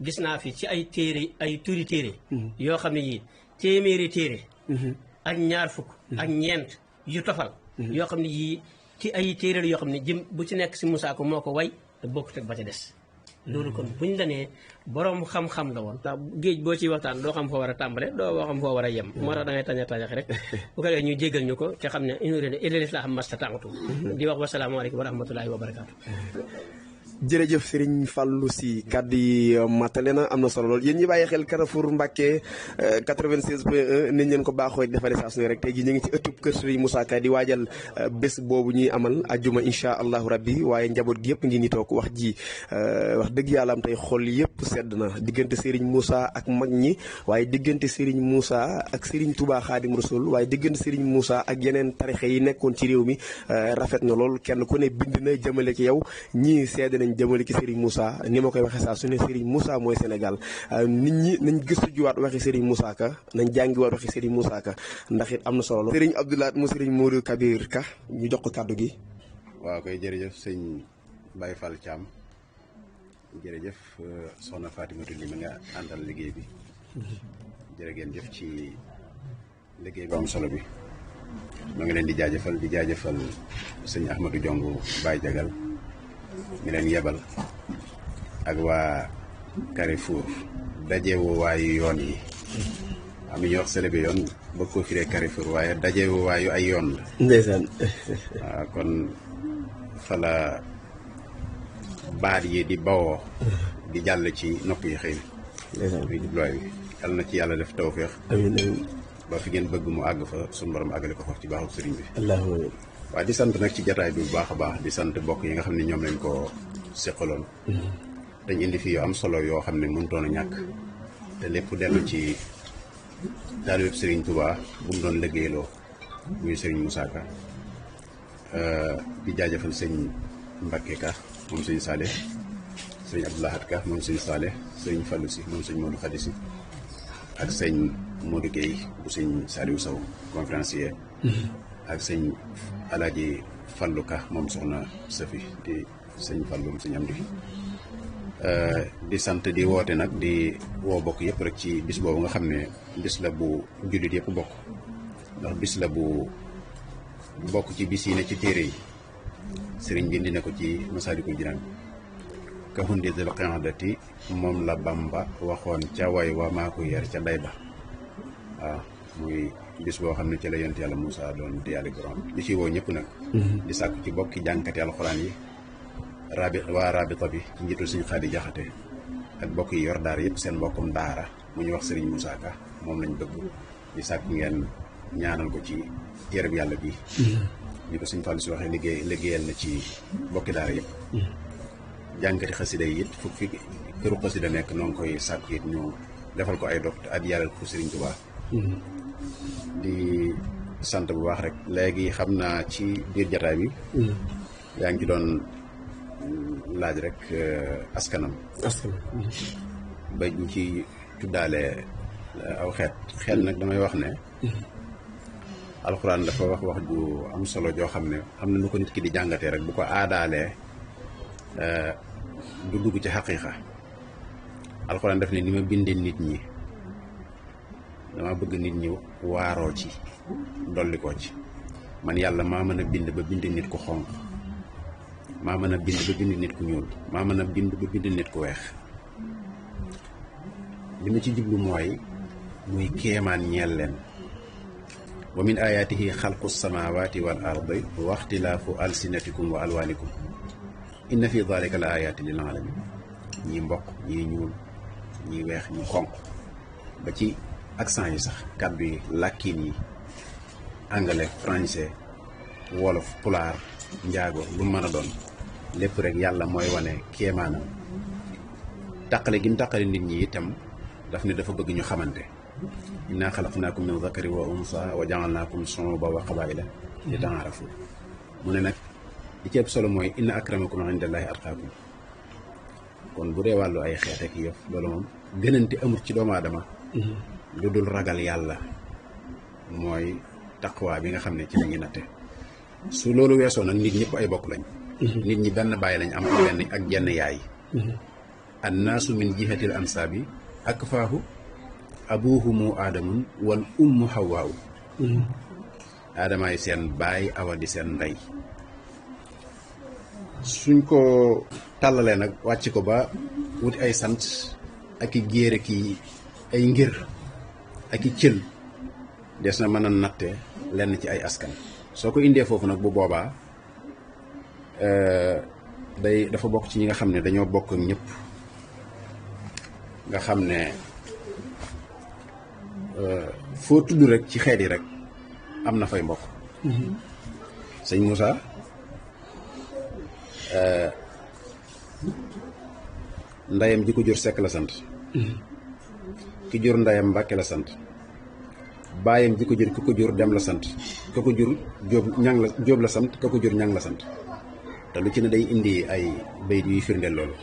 gis naa fi ci ay téere ay turi téere yoo xam ne yii téeméeri téere ak ñaar fukk ak ñeent yu tofal yoo xam ne yii ci ay téere yoo xam ne jëm bu ci nekk si Moussa Ka moo ko way te bokkut ak ba ca des loolu kon buñ la nee borom xam-xam la woon ndax géej boo ciy waxtaan doo xam foo war a tàmbale doo xam foo war a yem moo tax da ngay tañax rek bu ko defee ñu jéggal ñu ko te xam ne in uriidu illa l-islaaha mastata'tu di wax wasalaamaaleykum wa rahmatullahi wa barakaatu. jërëjëf Serigne Fallou si kàddu yi matale na am na solo lool yéen ñi bàyyi xel Carrefour Mbacké 96.1 nañ leen ko baaxoo defale saa su ne rek tey jii ñu ngi ci ëttub kër Serigne Moussa Ka di waajal bés boobu ñuy amal ajjuma incha allahu rabbi waaye njaboot gi yëpp ngi ni toog wax dëgg yàlla am tey xol yëpp sedd na diggante Serigne Moussa ak mag ñi waaye diggante Serigne Moussa ak Serigne Touba Khadim Rasoul waaye diggante Serigne Moussa ak yeneen tarixe yi nekkoon ci réew mi rafet na lool kenn ku ne bind na jëmale ci yow ñii sedd nañ jëmale ci Serigne Moussa ni ma koy waxee saa su ne Serigne Moussa mooy Sénégal nit ñi nañ gëstu juwaat waxi Serigne Moussa Ka nañ jàngiwaat waxi Serigne Moussa Ka ndax it am na solo Serigne Abdoulaye mu Serigne Modou Kabir Ka ñu jox ko kàddu gi. waaw koy jërëjëf sëñ Baye Fall Thiam jërëjëf soxna Fatimatu li ma nga àndal liggéey bi jërë ngeen jëf ci liggéey bu am solo bi ma ngi leen di jaajëfal sëñ Ahmadou Diongo Baye Jagal mi leen yebal ak waa Carrefour dajewu waayu yoon yi am ñu wax sele bi yoon bëgg ko firee Carrefour waaye dajewu waayu ay yoon la ndeysaan waaw kon fala baat yi di bawoo di jàll ci nopp yi xëy na muy jubluwaay bi yàlla na ci yàlla def tawféex ba fi ngeen bëgg mu àgg fa suñu borom àggale ko foofu ci baaxu sëriñ bi waaw di sant nag ci jataay bi bu baax a baax di sant bokk yi nga xam ne ñoom lañ ko seqaloon dañ indi fi yu am solo yoo xam ne mënutoon a ñàkk te lépp dellu ci taalibe Serigne Touba bu mu doon liggéeyloo muy Serigne Moussa Ka di jaajëfal sëñ Mbacke Ka moom sëñ Saleh sëñ Abdoulahad Ka moom sëñ Saleh sëñ Fallou si moom sëñ Modou Khady si ak sëñ Modou Guèye bu sëñ Saliou Sow conférencier ak sëñ Alaaji Fallou Ka moom soxna Safi di sëñ Fallou sëñ Amdi di sant di woote nag di woo bokk yëpp rek ci bis boobu nga xam ne bis la bu jullit yëpp bokk ndax bis la bu bokk ci bis yi ne ci téere yi sëriñ bi indi na ko ci Masaalikul Jinaan ka hundi dil qa'dati moom la Bamba waxoon ca way wa maa ko yar ca day ba waaw muy bis boo xam ne ci la yonent yàlla Moussa doon di yàlla borom di ci woo ñëpp nag di sàkku ci bokki jànkati alxuraan yi waa rabita bi ci njiitul suñu Xaadi Jaxate ak bokk yi yor daara yëpp seen mbokkum daara mu ñu wax Serigne Moussa Ka moom lañ bëgg di sàkk ngeen ñaanal ko ci téereb yàlla bi ñu ko suñ Fallou si waxee liggéeyal na ci bokki daara yëpp jànkati xasida yi it fu fi këru xasida nekk noo ngi koy sàkk it ñu defal ko ay dox te at yàllal ko Serigne Touba di sant bu baax rek léegi xam naa ci biir jataay bi yaa ngi ci doon laaj rek askanam ba ñu ci tuddaale aw xeet nag damay wax ne alxuraan dafa wax ju am solo joo xam ne am na nu ko nit ki di jàngatee rek bu ko aadaalee du dugg ci xaqiiqa alxuraan daf ne ni ma bindee nit ñi dama bëgg nit ñi waaroo ci dolli ko ci man yàlla maa mën a bind ba bind nit ku xonq maa mën a bind ba bind nit ku ñuul maa mën a bind ba bind nit ku weex li ma ci jublu mooy muy kéemaan ñeel leen wa min ayaatihi xalqu samawati wal ardi wa ixtilaafu alsinatikum wa alwaanikum inna fi dalika la ayaati lil alamin ñii mboq ñii ñuul ñii weex ñii xonq ba ci accent yi sax kàddu yi làkkiin yi anglais français wolof pulaar njaago lu mën a doon lépp rek yàlla mooy wane kéemaanam taqale gi mu taqale nit ñi itam daf ne dafa bëgg ñu xamante inna xalaqnaakum min zakari wa unsa wa ja'alnaakum shu'uban wa qabaa'ila li ta'aarafu mu ne nag li ci ëpp solo mooy inna akramakum indallahi atqaakum kon bu dee wàllu ay xeet ak yëf loolu moom gënante amul ci doomu aadama lu dul ragal yàlla mooy taqwa bi nga xam ne ci la ñuy natte su loolu weesoo nag nit ñëpp ay bokk lañ nit ñi benn bàyyi lañ am ak jenn yaay annaasu min jihatil ansaabi akfaahu abuhumu aadamun wal ummu hawaawu aadamaay seen baay awa di seen ndey suñ ko tàllalee nag wàcc ko ba wuti ay sant ak i géer ki ay ngir ak i cël des na mën a natte lenn ci ay askan soo ko indee foofu nag bu boobaa dafa bokk ci ñi nga xam ne dañoo bokk ak ñëpp nga xam ne foo tudd rek ci xeet yi rek am na fay mbokk sëñ Moussa ndayam ji ko jur Sekk la sant ki jur ndayam Mbàkke la sant baayam ji ko jur ki ko jur Dem la sant ka ko jur Jóob la sant ka ko jur Ñang la sant te lu ci ne day indi ay bayit yuy firndeel loolu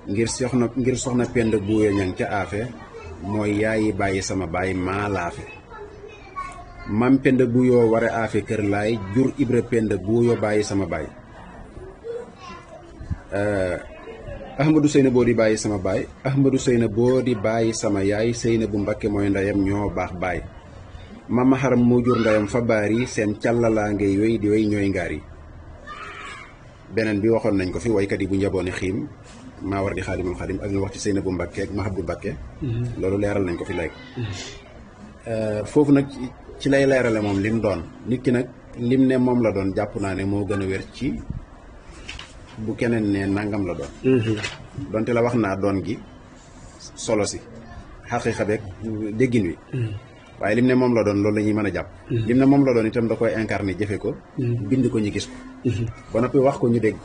ngir soxna Penda Buuya Ñang ca aafe mooy yaayi bàyyi sama baay maa laafe mam Penda Buuyoo ware aafe kër laay jur Ibra Penda Buuyoo bàyyi sama baay Ahmadou Seyna boo di bàyyi sama baay Ahmadou Seyna boo di bàyyi sama yaay Seyna bu Mbakke mooy ndeyam ñoo baax baay mama xaram moo jur ndeyam fa baari seen càllalaa ngay wéy di wéy ñooy ngaar yi beneen bi waxoon nañ ko fi waykat yi bu njabooni xiim maa war di xaadimul xaadim ak ñu wax ci Seyna bu Mbakke ak Mahabdu Mbakke loolu leeral nañ ko fi léegi foofu nag ci lay leerale moom lim doon nit ki nag lim ne moom la doon jàpp naa ne moo gën a wér ci bu keneen ne nangam la doon donte la wax naa doon gi solo si xaqiiqa beeg déggin wi waaye lim ne moom la doon loolu la ñuy mën a jàpp lim ne moom la doon itam da koy incarné jëfe ko bind ko ñu gis ko ba noppi wax ko ñu dégg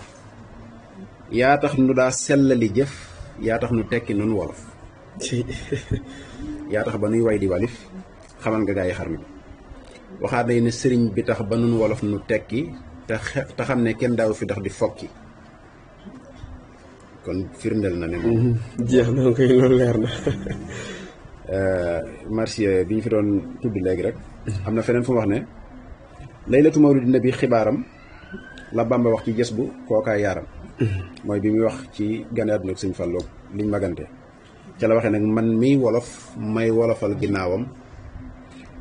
yaa tax nu daa sellali jëf yaa tax nu tekki nun wolof yaa tax ba nuy way di walif xamal nga gaa yi xar mi waxaat day ne sëriñ bi tax ba nun wolof nu tekki te xam ne kenn daaw fi dox di fokki kon firndeel na ne moom jeex na koy loolu leer na marché bi ñu fi doon tudd léegi rek am na feneen fu mu wax ne laylatu mawlidi nabi xibaaram la Bamba wax ci gës bu kookaay yaaram mooy bi muy wax ci gane àdduna ak sëñ Fallu liñ magante ca la waxee nag man miy wolof may wolofal ginnaawam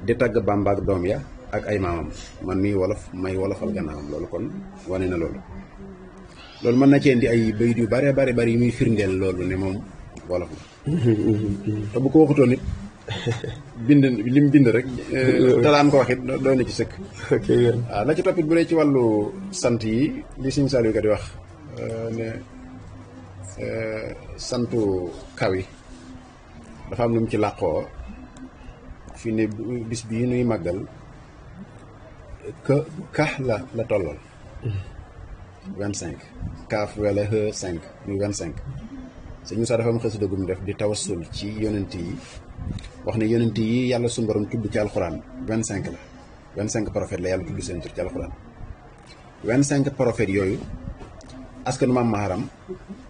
di tagg Bamba ak doom ya ak ay maamam man miy wolof may wolofal gannaawam loolu kon wane na loolu mën na cee indi ay bayit yu bare bare bari yu muy firndeel loolu ne moom wolof la te bu ko waxutoon it bind li mu bind rek dala am ko wax it doy na ci sëkk waaw la ci toppit bu dee ci wàllu sant yi li Sëñ Saliou ka di wax ne santu kaw yi dafa am lu mu ci làqoo fi ne bis bii nuy màggal kax la tollool 25 kaaf wala 5 muy 25 sëñ Moussa dafa am xasida gum def di tawassul ci yonent yi wax ne yonent yi yàlla suñu borom tudd ci alxuraan 25 la 25 prophètes la yàlla tudd seen tur ci alxuraan 25 prophètes yooyu askanu maam Maharam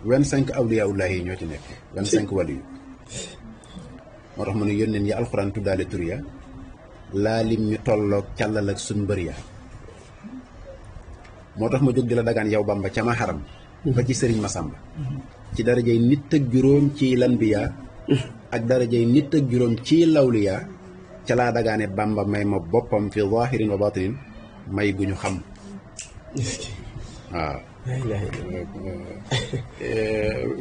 25 awliyaullahi yi ñoo ci nekk 25 waliyu moo tax mu ne yónneen yi alxuraan tuddaale tur ya laa lim ñu tolloog càllal ak suñ mbër ya moo tax ma jóg di la dagaan yow Bamba ca Maharam ba ci sëriñ Masamba ci darajay nit ak juróom ci lanbiya ak darajay nit ak juróom ci lawliya ca laa dagaane Bamba may ma boppam fi zahirin wa batinin may gu ñu xam waaw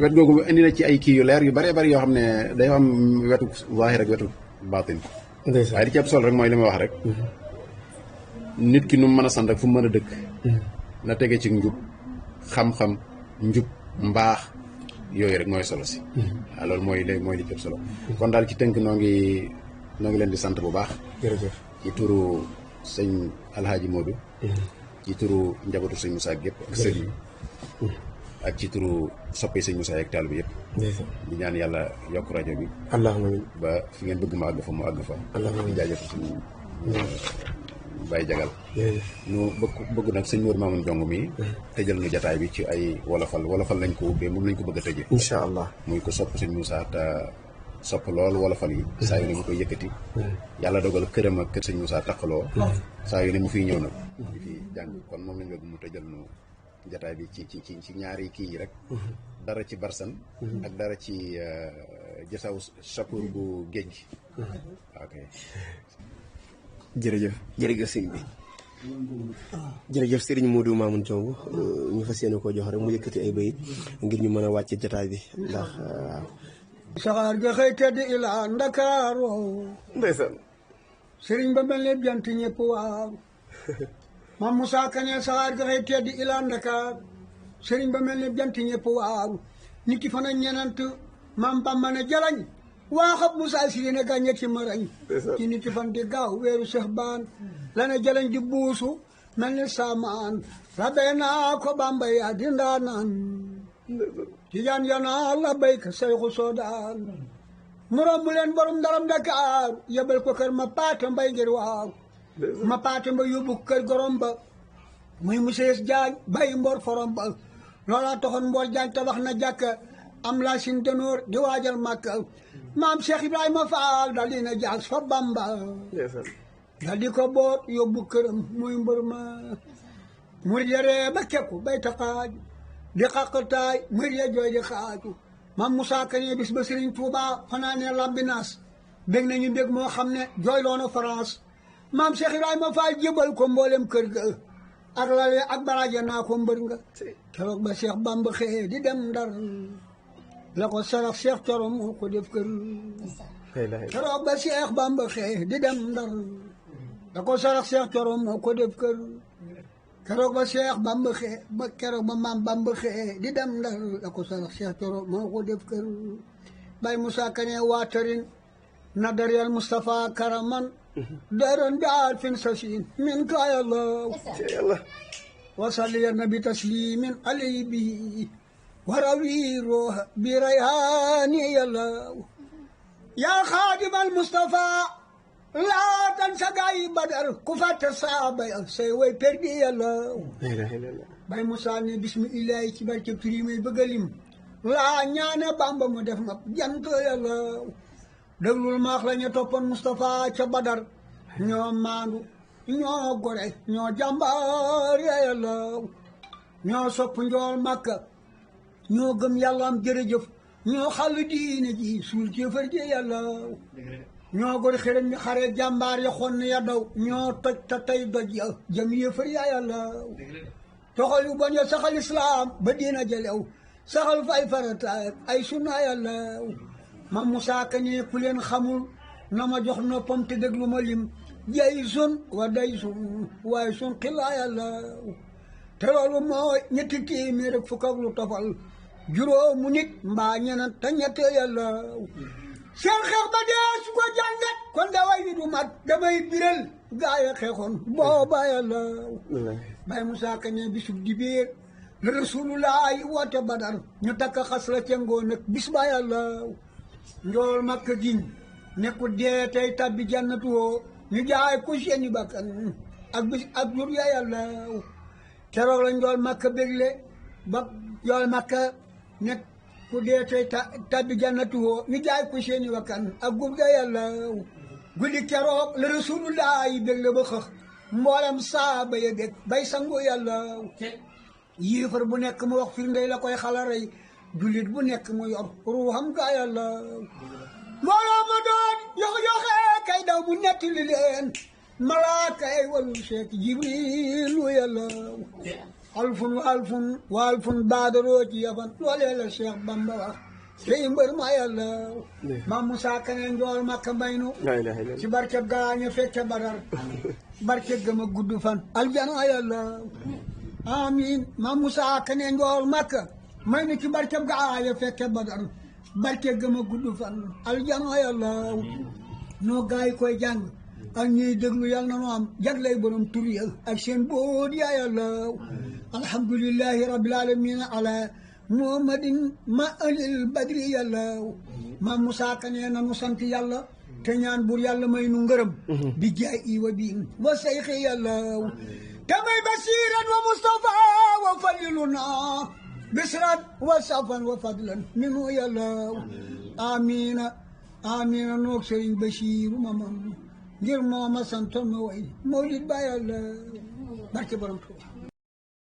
wet googu indi na ci ay kii yu leer yu bare bari yoo xam ne day am wetu zahir ak wetu batin waaye li ci ëpp solo rek mooy li ma wax rek nit ki nu mu mën a sant ak fu mu mën a dëkk na tege ci njub xam-xam njub mbaax yooyu rek mooy solo si waaw loolu mooy li ci ëpp solo kon daal ci tënk noo ngi leen di sant bu baax jërëjëf ci turu sëñ Alhaaji Modou ci turu njabootu sëñ Moussa gépp ak sët yi ak ci turu soppee sëñ Moussa ak taal bi yëpp di ñaan yàlla yokk rajo bi allahumma ba fi ngeen bëgg ma àgg fa mu àgg fa allahumma jaajëf suñu Baye Jagal nu bëgg nag sëñ Mour Mamoun Jong mi tëjal nu jataay bi ci ay wolofal lañ ko ubbee moom lañ ko bëgg a tëjee incha allah muy ko sopp sëñ Moussa te sopp lool wolofal yi saa yu ne mu koy yëkkati yàlla dogal këram ak kër sëñ Moussa taqaloo saa yu ne mu fiy ñëw nag di fi jàng kon moom lañ bëgg mu tëjal nu jataay bi ci ñaari kii yi rek dara ci barsan ak dara ci jësaw sakour bu géej gi ok jërëjëf sëñ bi jërëjëf sëriñ Modou Mamoun Jong ñu fas yéene koo jox rek mu yëkkati ay bayit ngir ñu mën a wàcce jataay bi ndax saxaar ga xëy tedd ilaa Ndakaaru ndeysaan sëriñ ba mel ne jant ñëpp waaw Maam Moussa Kane saxaar ga xëy tedd ilaa Ndakaaru sëriñ ba mel ne jant ñëpp waaw nit ki fan a ñenant Maam Bamba ne jalañ waa xab Moussa si ne gàññe ci marañ ci nit ki fan di gaaw weeru Seex Baan la ne jalañ di buusu mel ne saamaan rabee naa ko Bamba yaa di ndaanaan tijaan yana la béyka sayxu soodaan mu romb leen borom ndaram Dakar yebal ko kër ma paate mbay ngir waaw ma paate mba yóbbu kër gorom ba muy monsieur Jaañ bàyyi mboor forom ba loolaa taxoon mboor Jaañ tabax na jàkka am la sin denoor di waajal Màkka maam Cheikh Ibrahima Fall dal dina jaas fa Bamba dal di ko boot yóbbu këram muy mbër ma murid yaree ba kekku bay taxaaj di xaqataay murid ya jooy di xaaju Maam Moussa Kane bis ba Serigne Touba fanaanee Lambinaas bég nañu bég moo xam ne jooyloona France maam Cheikh Ibrahima Fall jébal ko mboolem kër ga ak lale ak baraja naa ko mbër nga keroog ba Cheikh Bamba xëyee di dem Ndar la ko sarax Cheikh Coro moo ko def kër keroog ba Cheikh Bamba xëyee di dem Ndar la ko sarax Cheikh Coro moo ko def kër keroog ba Cheikh Bamba xëyee ba keroog ba maam Bamba xëyee di dem Ndar la ko sarax Cheikh Coro moo ko def kër Baye Moussa Kane waatarin na dariyal Moustapha Karaman daron daal fin sasin min ka yàlla wasalli ya nabi taslimin alayhi bi warawi roha bi rayhani yàlla yaa xaadimal Mustafa laa tan sa gaay Badar ku fàtte saaba ya say way perdi yàlla bay Moussa ne bismillahi ci barke firi may bëgg a lim laa ñaane Bamba mu def ma jant yàlla déglul maax la ñu toppoon Moustapha ca Badar ñoo maandu ñoo gore ñoo jàmbaar ya yàlla ñoo sopp njool Makka ñoo gëm yàlla am jërëjëf ñoo xàll diine ji suul kéefar ji yàlla ñoo gor xërëm mi xare jàmbaar ya xonn ya daw ñoo toj ta tey doj ya jëm yéefar ya yàlla toxal yu bon ya saxal islaam ba diina jëlew saxal fay farata ay sunna yàlla ma Moussa Ka ne ku leen xamul na ma jox noppam te déglu ma lim jay sun wa day sun waaye sun xilaa yàlla te loolu mooy ñetti téeméer ak fukk ak lu tofal juróomu nit mbaa ñeneen te ñette yàlla seen xeex ba dee su ko jàngat kon daway bi du mat damay biral gaaya xeexoon booba yàlla Baye Moussa Ka ne bisub dibéer la rasulullahi woote Badar ñu takk xas la cengoo nag bis ba yàlla njool Makka giñ ne ku dee tey tabbi jannatu woo ñu jaay ko seeni bakkan ak bis ak jur ya yàlla keroog la njool Makka bégle ba njool Makka ne ku dee tey tabbi jannatu woo ñu jaay ko seeni bakkan ak jur ya yàlla guddi keroog la rasulullahi bégle ba xëx mboolem saaba ya dégg bay sangu yàlla yéefar bu nekk mu wax firndey la koy xalaray jullit bu nekk mu yor ruuxam ga yàlla mbooloo ma doon yoxe kay daw bu netti li leen malaaka ay walu seek jibrilu yàlla alfun wa alfun baadaroo ci yafan loolee la Cheikh Bamba wax tey mbër ma yàlla ma Moussa Ka ne njool Makka maynu ci barkeb gaaña fekke Badar barkeb gëm a gudd fan aljana yàlla amiin ma Moussa Ka ne njool Makka may nu ci barkeb gaaña fekke Badar barkeb gëm a gudd fan aljana yàlla noo gaay koy jàng ak ñuy déglu yàlla na noo am jaglay borom tur ya ak seen boot ya yàlla alhamdulillahi rabbil alamin ala muhammadin ma alil badri yàlla ma Moussa Ka nee na nu sant yàlla te ñaan bur yàlla may nu ngërëm bi jaay iwa biin wa sayxi yàlla te may basiran wa Mustafa wa faliluna bisran wa safan wa fadlan minu yàlla amina amina noog sëriñ Basiiru mamam ngir mooma santoon ma way mawlid ba yàlla barke borom Tuuba